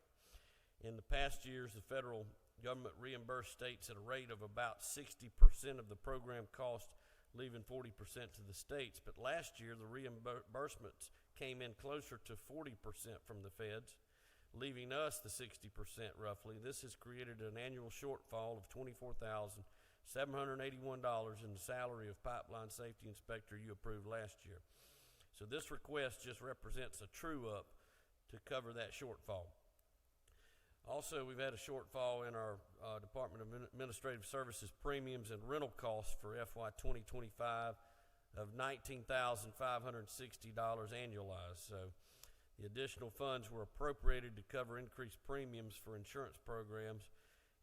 In the past years, the federal government reimbursed states at a rate of about 60% of the program cost, leaving 40% to the states. But last year, the reimbursements came in closer to 40% from the feds, leaving us the 60% roughly. This has created an annual shortfall of $24,781 in the salary of pipeline safety inspector you approved last year. So this request just represents a true-up to cover that shortfall. Also, we've had a shortfall in our Department of Administrative Services premiums and rental costs for FY 2025 of $19,560 annualized. So the additional funds were appropriated to cover increased premiums for insurance programs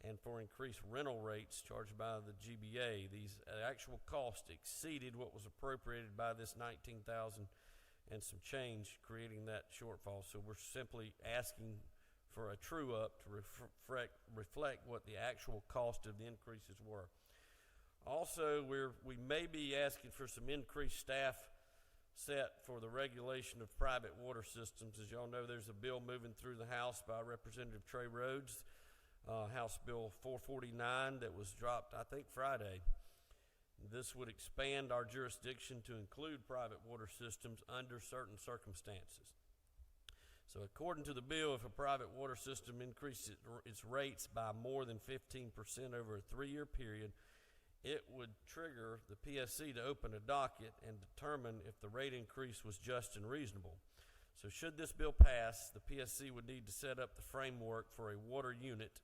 and for increased rental rates charged by the GBA. These actual costs exceeded what was appropriated by this $19,000 and some change, creating that shortfall. So we're simply asking for a true-up to reflect what the actual cost of the increases were. Also, we may be asking for some increased staff set for the regulation of private water systems. As y'all know, there's a bill moving through the House by Representative Trey Rhodes, House Bill 449, that was dropped, I think, Friday. This would expand our jurisdiction to include private water systems under certain circumstances. So according to the bill, if a private water system increases its rates by more than 15% over a 3-year period, it would trigger the PSC to open a docket and determine if the rate increase was just and reasonable. So should this bill pass, the PSC would need to set up the framework for a water unit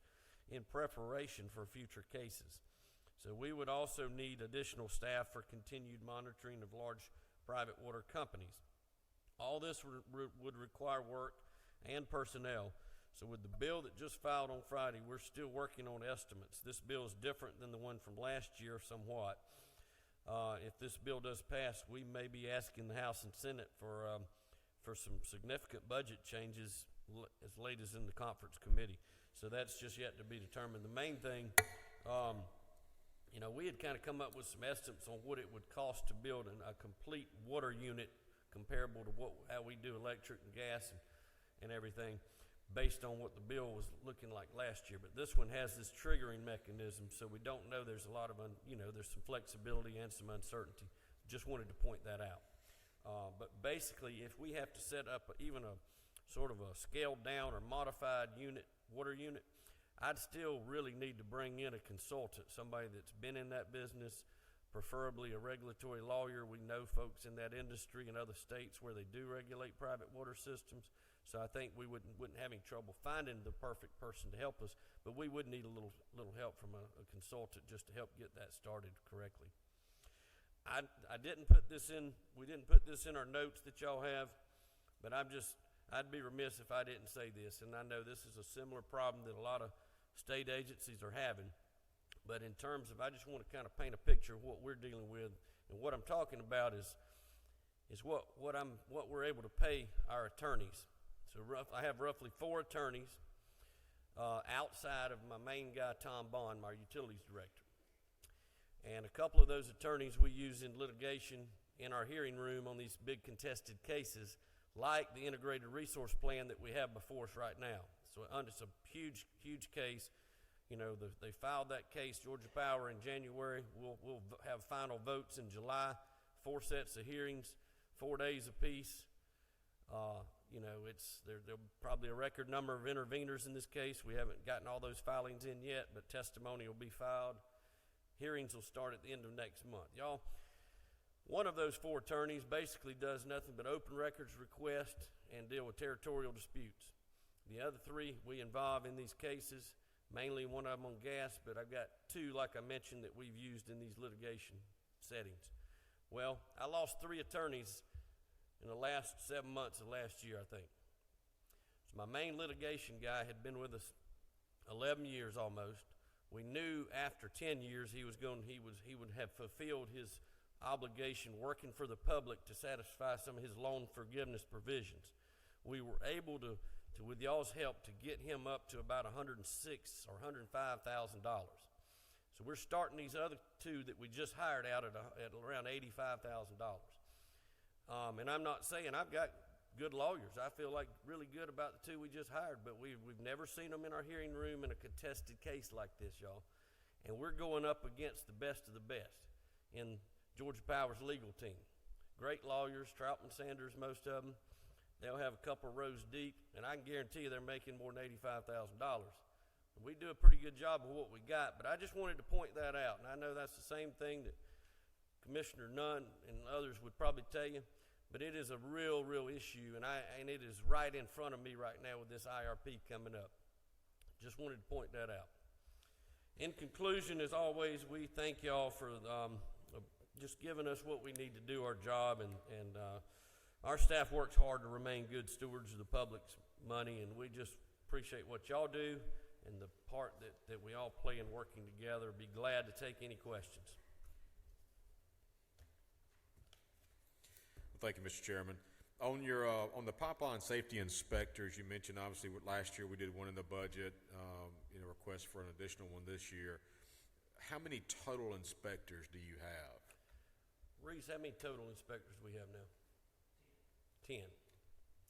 in preparation for future cases. So we would also need additional staff for continued monitoring of large private water companies. All this would require work and personnel. So with the bill that just filed on Friday, we're still working on estimates. This bill is different than the one from last year somewhat. If this bill does pass, we may be asking the House and Senate for some significant budget changes as late as in the conference committee. So that's just yet to be determined. The main thing, we had kind of come up with some estimates on what it would cost to build a complete water unit comparable to how we do electric and gas and everything, based on what the bill was looking like last year. But this one has this triggering mechanism, so we don't know. There's a lot of, there's some flexibility and some uncertainty. Just wanted to point that out. But basically, if we have to set up even a sort of a scaled down or modified water unit, I'd still really need to bring in a consultant, somebody that's been in that business, preferably a regulatory lawyer. We know folks in that industry in other states where they do regulate private water systems. So I think we wouldn't have any trouble finding the perfect person to help us, but we would need a little help from a consultant just to help get that started correctly. I didn't put this in, we didn't put this in our notes that y'all have, but I'd be remiss if I didn't say this, and I know this is a similar problem that a lot of state agencies are having. But in terms of, I just want to kind of paint a picture of what we're dealing with, and what I'm talking about is what we're able to pay our attorneys. So I have roughly 4 attorneys outside of my main guy, Tom Bond, my utilities director. And a couple of those attorneys we use in litigation in our hearing room on these big contested cases, like the integrated resource plan that we have before us right now. So it's a huge, huge case. They filed that case, Georgia Power, in January. We'll have final votes in July, 4 sets of hearings, 4 days apiece. There'll probably a record number of interveners in this case. We haven't gotten all those filings in yet, but testimony will be filed. Hearings will start at the end of next month. Y'all, one of those 4 attorneys basically does nothing but open records request and deal with territorial disputes. The other 3 we involve in these cases, mainly one of them on gas, but I've got 2, like I mentioned, that we've used in these litigation settings. Well, I lost 3 attorneys in the last 7 months of last year, I think. So my main litigation guy had been with us 11 years almost. We knew after 10 years he would have fulfilled his obligation working for the public to satisfy some of his loan forgiveness provisions. We were able to with y'all's help, to get him up to about $106,000 or $105,000. So we're starting these other 2 that we just hired out at around $85,000. And I'm not saying I've got good lawyers. I feel like really good about the 2 we just hired, but we've never seen them in our hearing room in a contested case like this, y'all. And we're going up against the best of the best in Georgia Power's legal team. Great lawyers, Troutman Sanders, most of them. They'll have a couple rows deep, and I can guarantee you they're making more than $85,000. We do a pretty good job of what we got, but I just wanted to point that out. And I know that's the same thing that Commissioner Nunn and others would probably tell you, but it is a real, real issue, and it is right in front of me right now with this IRP coming up. Just wanted to point that out. In conclusion, as always, we thank y'all for just giving us what we need to do our job, and our staff works hard to remain good stewards of the public's money, and we just appreciate what y'all do and the part that we all play in working together. Be glad to take any questions. Thank you, Mr. Chairman. On the pipeline safety inspectors, you mentioned obviously last year we did one in the budget, request for an additional one this year. How many total inspectors do you have? Reese, how many total inspectors we have now? 10.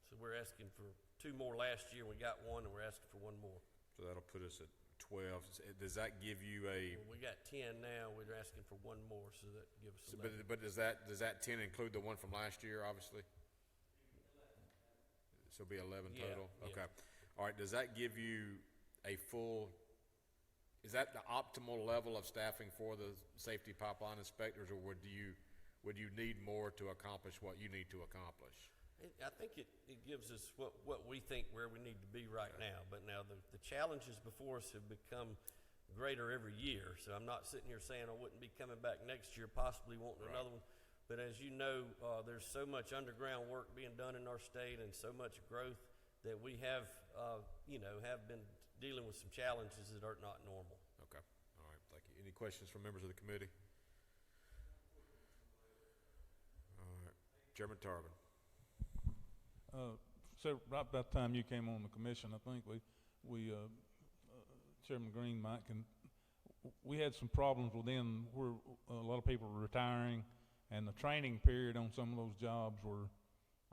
So we're asking for 2 more last year, we got 1, and we're asking for 1 more. So that'll put us at 12. Does that give you a, Well, we got 10 now, we're asking for 1 more, so that gives us 11. but does that 10 include the one from last year, obviously? So it'll be 11 Yeah, total? yeah. Okay. All right, does that give you a full, is that the optimal level of staffing for the safety pipeline inspectors, or would you need more to accomplish what you need to accomplish? I think it gives us what we think where we need to be right now. But now the challenges before us have become greater every year. So I'm not sitting here saying I wouldn't be coming back next year, possibly wanting another one. But as you know, there's so much underground work being done in our state and so much growth that we have, have been dealing with some challenges that are not normal. Okay. All right. Thank you. Any questions from members of the committee? All right. Chairman Tarvin. So right about the time you came on the commission, I think Chairman Green, Mike, and we had some problems within where a lot of people were retiring, and the training period on some of those jobs were,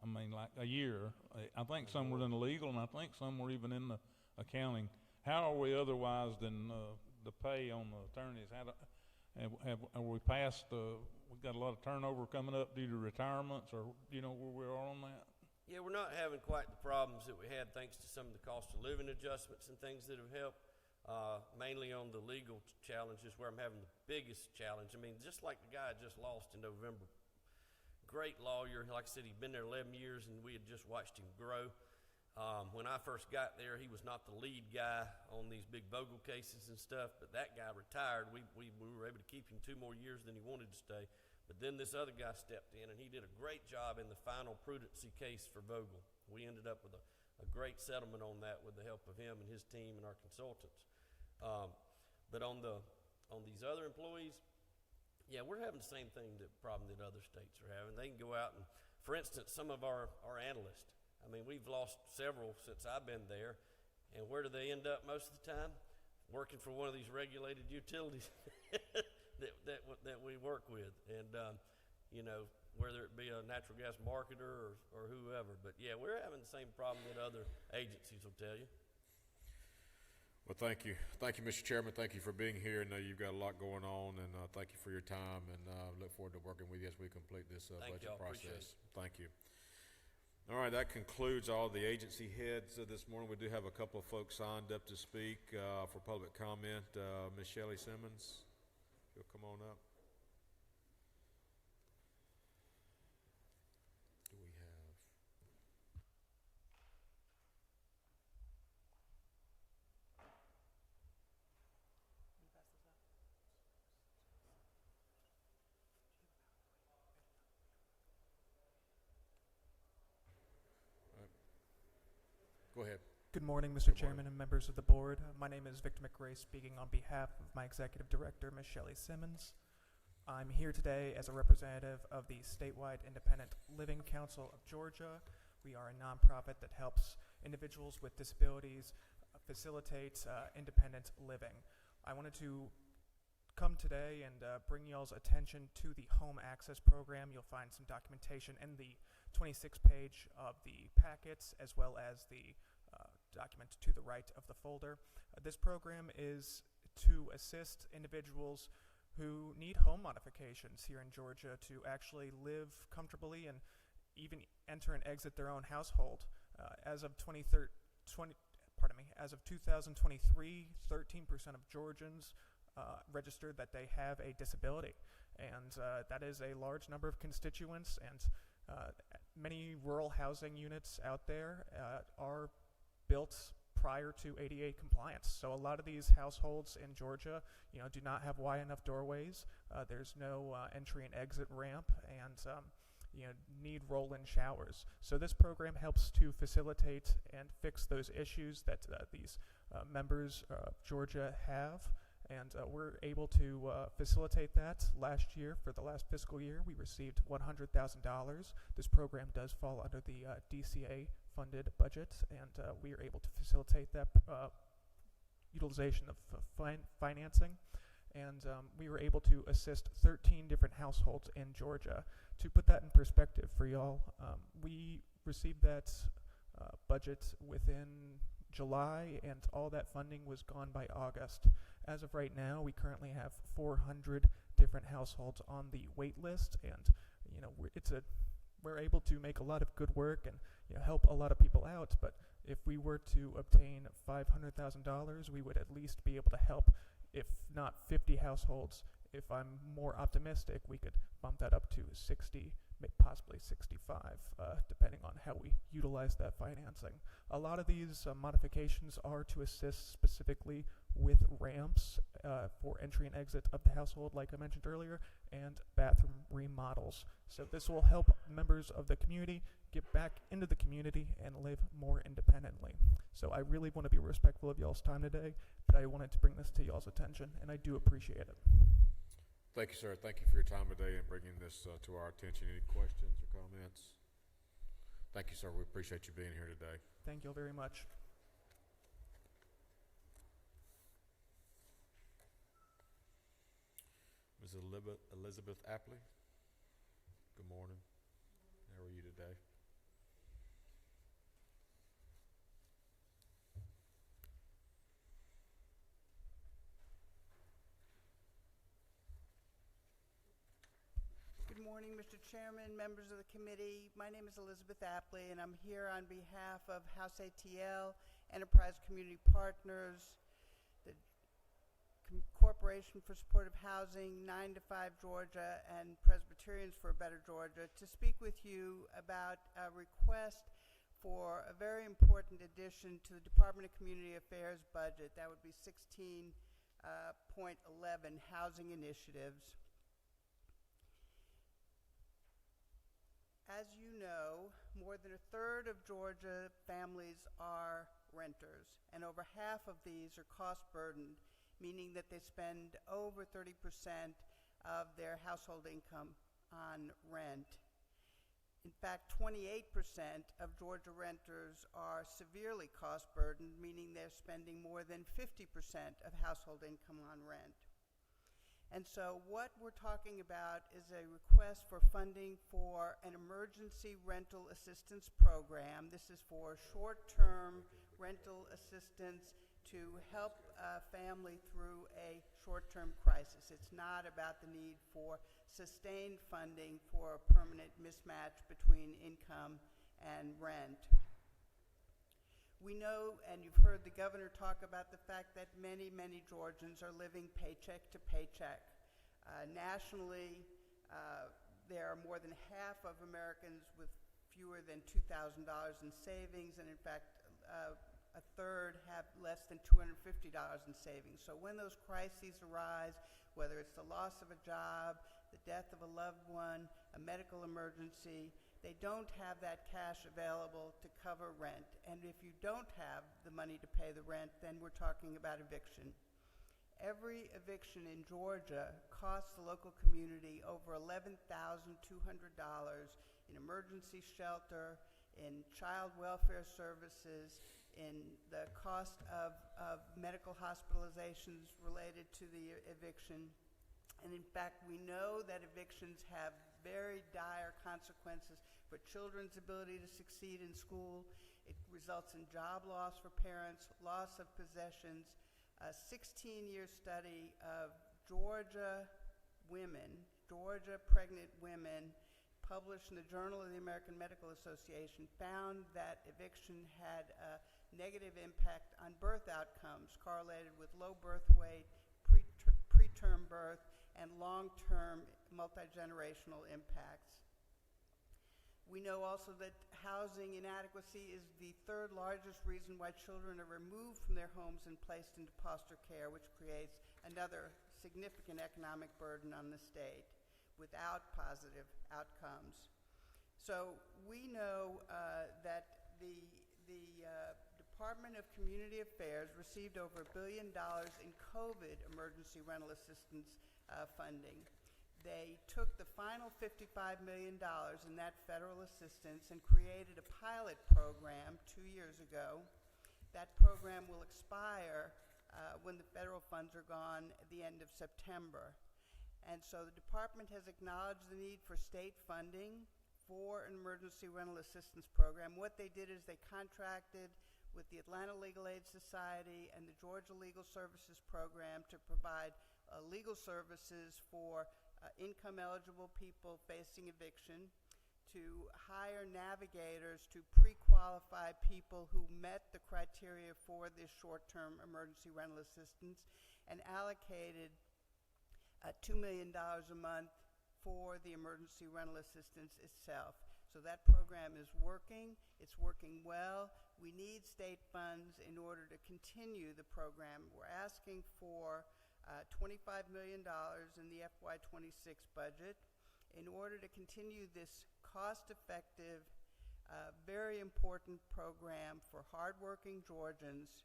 like a year. I think some were in the legal, and I think some were even in the accounting. How are we otherwise than the pay on the attorneys? Are we past we've got a lot of turnover coming up due to retirements, or where we are on that? Yeah, we're not having quite the problems that we had thanks to some of the cost of living adjustments and things that have helped, mainly on the legal challenges where I'm having the biggest challenge. Just like the guy I just lost in November, great lawyer. Like I said, he'd been there 11 years and we had just watched him grow. When I first got there, he was not the lead guy on these big Vogel cases and stuff, but that guy retired. We were able to keep him 2 more years than he wanted to stay. But then this other guy stepped in, and he did a great job in the final prudency case for Vogel. We ended up with a great settlement on that with the help of him and his team and our consultants. But on these other employees, yeah, we're having the same problem that other states are having. They can go out and, for instance, some of our analysts, we've lost several since I've been there, and where do they end up most of the time? Working for one of these regulated utilities. that we work with, and whether it be a natural gas marketer or whoever. But yeah, we're having the same problem that other agencies will tell you. Well, thank you, Mr. Chairman. Thank you for being here. I know you've got a lot going on, and thank you for your time. And look forward to working with you as we complete this budget process. Thank you. All right, that concludes all the agency heads this morning. We do have a couple of folks signed up to speak for public comment. Ms. Shelley Simmons. You'll come on up. Do we have? Go ahead. Good morning, Mr. Chairman and members of the board. My name is Victor McRae, speaking on behalf of my executive director, Ms. Shelley Simmons. I'm here today as a representative of the statewide Independent Living Council of Georgia. We are a nonprofit that helps individuals with disabilities facilitate independent living. I wanted to come today and bring y'all's attention to the Home Access Program. You'll find some documentation in the 26th page of the packets, as well as the document to the right of the folder. This program is to assist individuals who need home modifications here in Georgia to actually live comfortably and even enter and exit their own household. As of 2023, 13% of Georgians registered that they have a disability, and that is a large number of constituents, and many rural housing units out there are built prior to ADA compliance. So a lot of these households in Georgia, do not have wide enough doorways. There's no entry and exit ramp, and need roll-in showers. So this program helps to facilitate and fix those issues that these members of Georgia have. And we're able to facilitate that. Last year, for the last fiscal year, we received $100,000. This program does fall under the DCA-funded budget, and we are able to facilitate that utilization of financing. and we were able to assist 13 different households in Georgia. To put that in perspective for y'all, we received that budget within July, and all that funding was gone by August. As of right now, we currently have 400 different households on the wait list, and we're able to make a lot of good work and help a lot of people out. But if we were to obtain $500,000, we would at least be able to help, if not 50 households. If I'm more optimistic, we could bump that up to 60, possibly 65, depending on how we utilize that financing. A lot of these modifications are to assist specifically with ramps for entry and exit of the household, like I mentioned earlier, and bathroom remodels. So this will help members of the community get back into the community and live more independently. So I really want to be respectful of y'all's time today, but I wanted to bring this to y'all's attention, and I do appreciate it. Thank you, sir. Thank you for your time today and bringing this to our attention. Any questions or comments? Thank you, sir. We appreciate you being here today. Thank you all very much. Ms. Elizabeth Apley, good morning. How are you today? Good morning, Mr. Chairman, members of the committee. My name is Elizabeth Apley, and I'm here on behalf of House ATL, Enterprise Community Partners, the Corporation for Supportive Housing, 9 to 5 Georgia, and Presbyterians for a Better Georgia, to speak with you about a request for a very important addition to the Department of Community Affairs budget. That would be 16.11, Housing Initiatives. As you know, more than a third of Georgia families are renters, and over half of these are cost-burdened, meaning that they spend over 30% of their household income on rent. In fact, 28% of Georgia renters are severely cost-burdened, meaning they're spending more than 50% of household income on rent. And so what we're talking about is a request for funding for an emergency rental assistance program. This is for short-term rental assistance to help a family through a short-term crisis. It's not about the need for sustained funding for a permanent mismatch between income and rent. We know, and you've heard the governor talk about the fact that many, many Georgians are living paycheck to paycheck. Nationally, there are more than half of Americans with fewer than $2,000 in savings, and in fact, a third have less than $250 in savings. So when those crises arise, whether it's the loss of a job, the death of a loved one, a medical emergency, they don't have that cash available to cover rent. And if you don't have the money to pay the rent, then we're talking about eviction. Every eviction in Georgia costs the local community over $11,200 in emergency shelter, in child welfare services, in the cost of medical hospitalizations related to the eviction. And in fact, we know that evictions have very dire consequences for children's ability to succeed in school. It results in job loss for parents, loss of possessions. A 16-year study of Georgia pregnant women, published in the Journal of the American Medical Association, found that eviction had a negative impact on birth outcomes correlated with low birth weight, preterm birth, and long-term multi-generational impacts. We know also that housing inadequacy is the third largest reason why children are removed from their homes and placed into foster care, which creates another significant economic burden on the state without positive outcomes. So we know that the Department of Community Affairs received over $1 billion in COVID emergency rental assistance funding. They took the final $55 million in that federal assistance and created a pilot program 2 years ago. That program will expire when the federal funds are gone at the end of September. And so the department has acknowledged the need for state funding for an emergency rental assistance program. What they did is they contracted with the Atlanta Legal Aid Society and the Georgia Legal Services Program to provide legal services for income-eligible people facing eviction, to hire navigators to pre-qualify people who met the criteria for this short-term emergency rental assistance, and allocated $2 million a month for the emergency rental assistance itself. So that program is working. It's working well. We need state funds in order to continue the program. We're asking for $25 million in the FY26 budget in order to continue this cost-effective, very important program for hardworking Georgians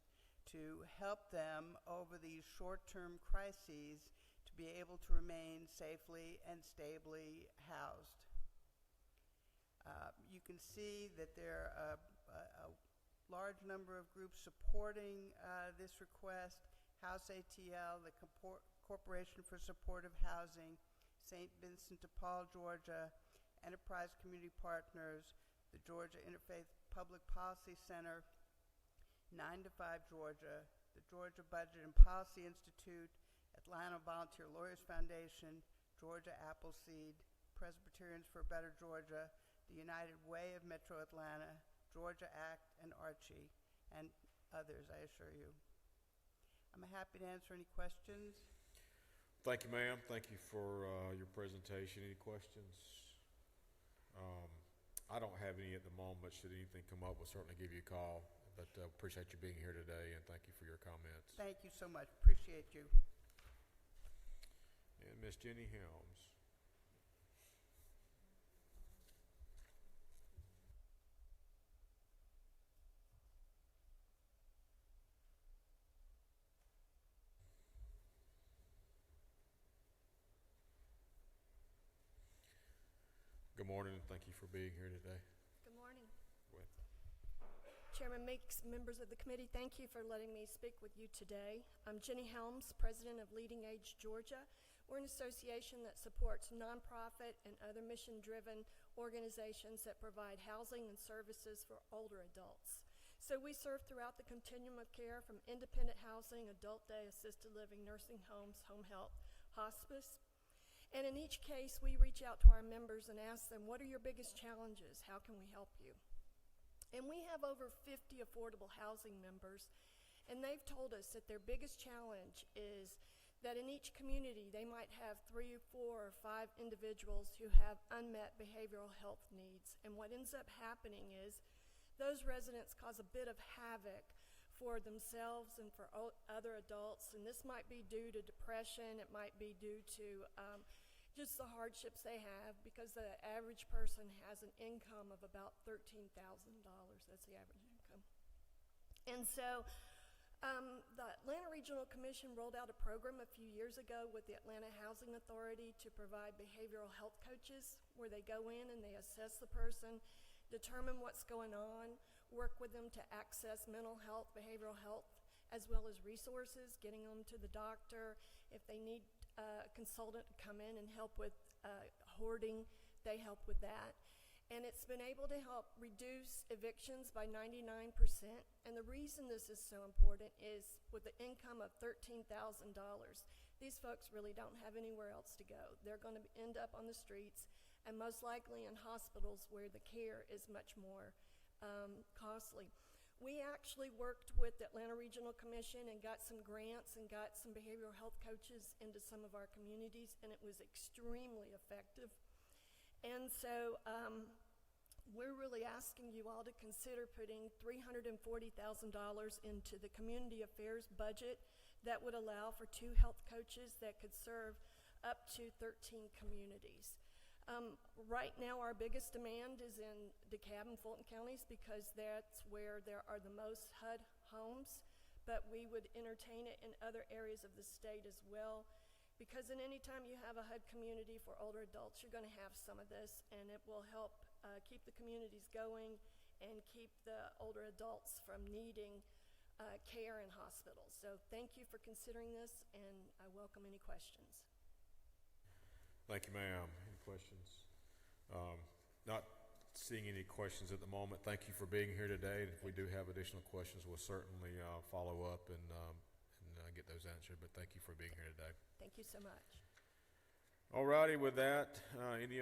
to help them over these short-term crises to be able to remain safely and stably housed. You can see that there are a large number of groups supporting this request: House ATL, the Corporation for Supportive Housing, St. Vincent de Paul, Georgia, Enterprise Community Partners, the Georgia Interfaith Public Policy Center, 9 to 5 Georgia, the Georgia Budget and Policy Institute, Atlanta Volunteer Lawyers Foundation, Georgia Appleseed, Presbyterians for a Better Georgia, the United Way of Metro Atlanta, Georgia ACT, and Archie, and others, I assure you. I'm happy to answer any questions. Thank you, ma'am. Thank you for your presentation. Any questions? I don't have any at the moment. Should anything come up, we'll certainly give you a call. But appreciate you being here today, and thank you for your comments. Thank you so much. Appreciate you. And Miss Jenny Helms. Good morning, and thank you for being here today. Good morning. Go ahead. Chairman Meeks, members of the committee, thank you for letting me speak with you today. I'm Jenny Helms, president of Leading Age Georgia. We're an association that supports nonprofit and other mission-driven organizations that provide housing and services for older adults. So we serve throughout the continuum of care, from independent housing, adult day, assisted living, nursing homes, home health, hospice. And in each case, we reach out to our members and ask them, what are your biggest challenges? How can we help you? And we have over 50 affordable housing members, and they've told us that their biggest challenge is that in each community, they might have 3, 4, or 5 individuals who have unmet behavioral health needs. And what ends up happening is those residents cause a bit of havoc for themselves and for other adults. And this might be due to depression. It might be due to just the hardships they have, because the average person has an income of about $13,000. That's the average income. And so the Atlanta Regional Commission rolled out a program a few years ago with the Atlanta Housing Authority to provide behavioral health coaches, where they go in and they assess the person, determine what's going on, work with them to access mental health, behavioral health, as well as resources, getting them to the doctor. If they need a consultant to come in and help with hoarding, they help with that. And it's been able to help reduce evictions by 99%. And the reason this is so important is, with the income of $13,000, these folks really don't have anywhere else to go. They're going to end up on the streets, and most likely in hospitals where the care is much more costly. We actually worked with the Atlanta Regional Commission and got some grants and got some behavioral health coaches into some of our communities, and it was extremely effective. And so we're really asking you all to consider putting $340,000 into the community affairs budget that would allow for 2 health coaches that could serve up to 13 communities. Right now, our biggest demand is in DeKalb and Fulton counties, because that's where there are the most HUD homes, but we would entertain it in other areas of the state as well, because in any time you have a HUD community for older adults, you're going to have some of this, and it will help keep the communities going and keep the older adults from needing care in hospitals. So thank you for considering this, and I welcome any questions. Thank you, ma'am. Any questions? Not seeing any questions at the moment. Thank you for being here today. If we do have additional questions, we'll certainly follow up and get those answered. But thank you for being here today. Thank you so much. All righty, with that, any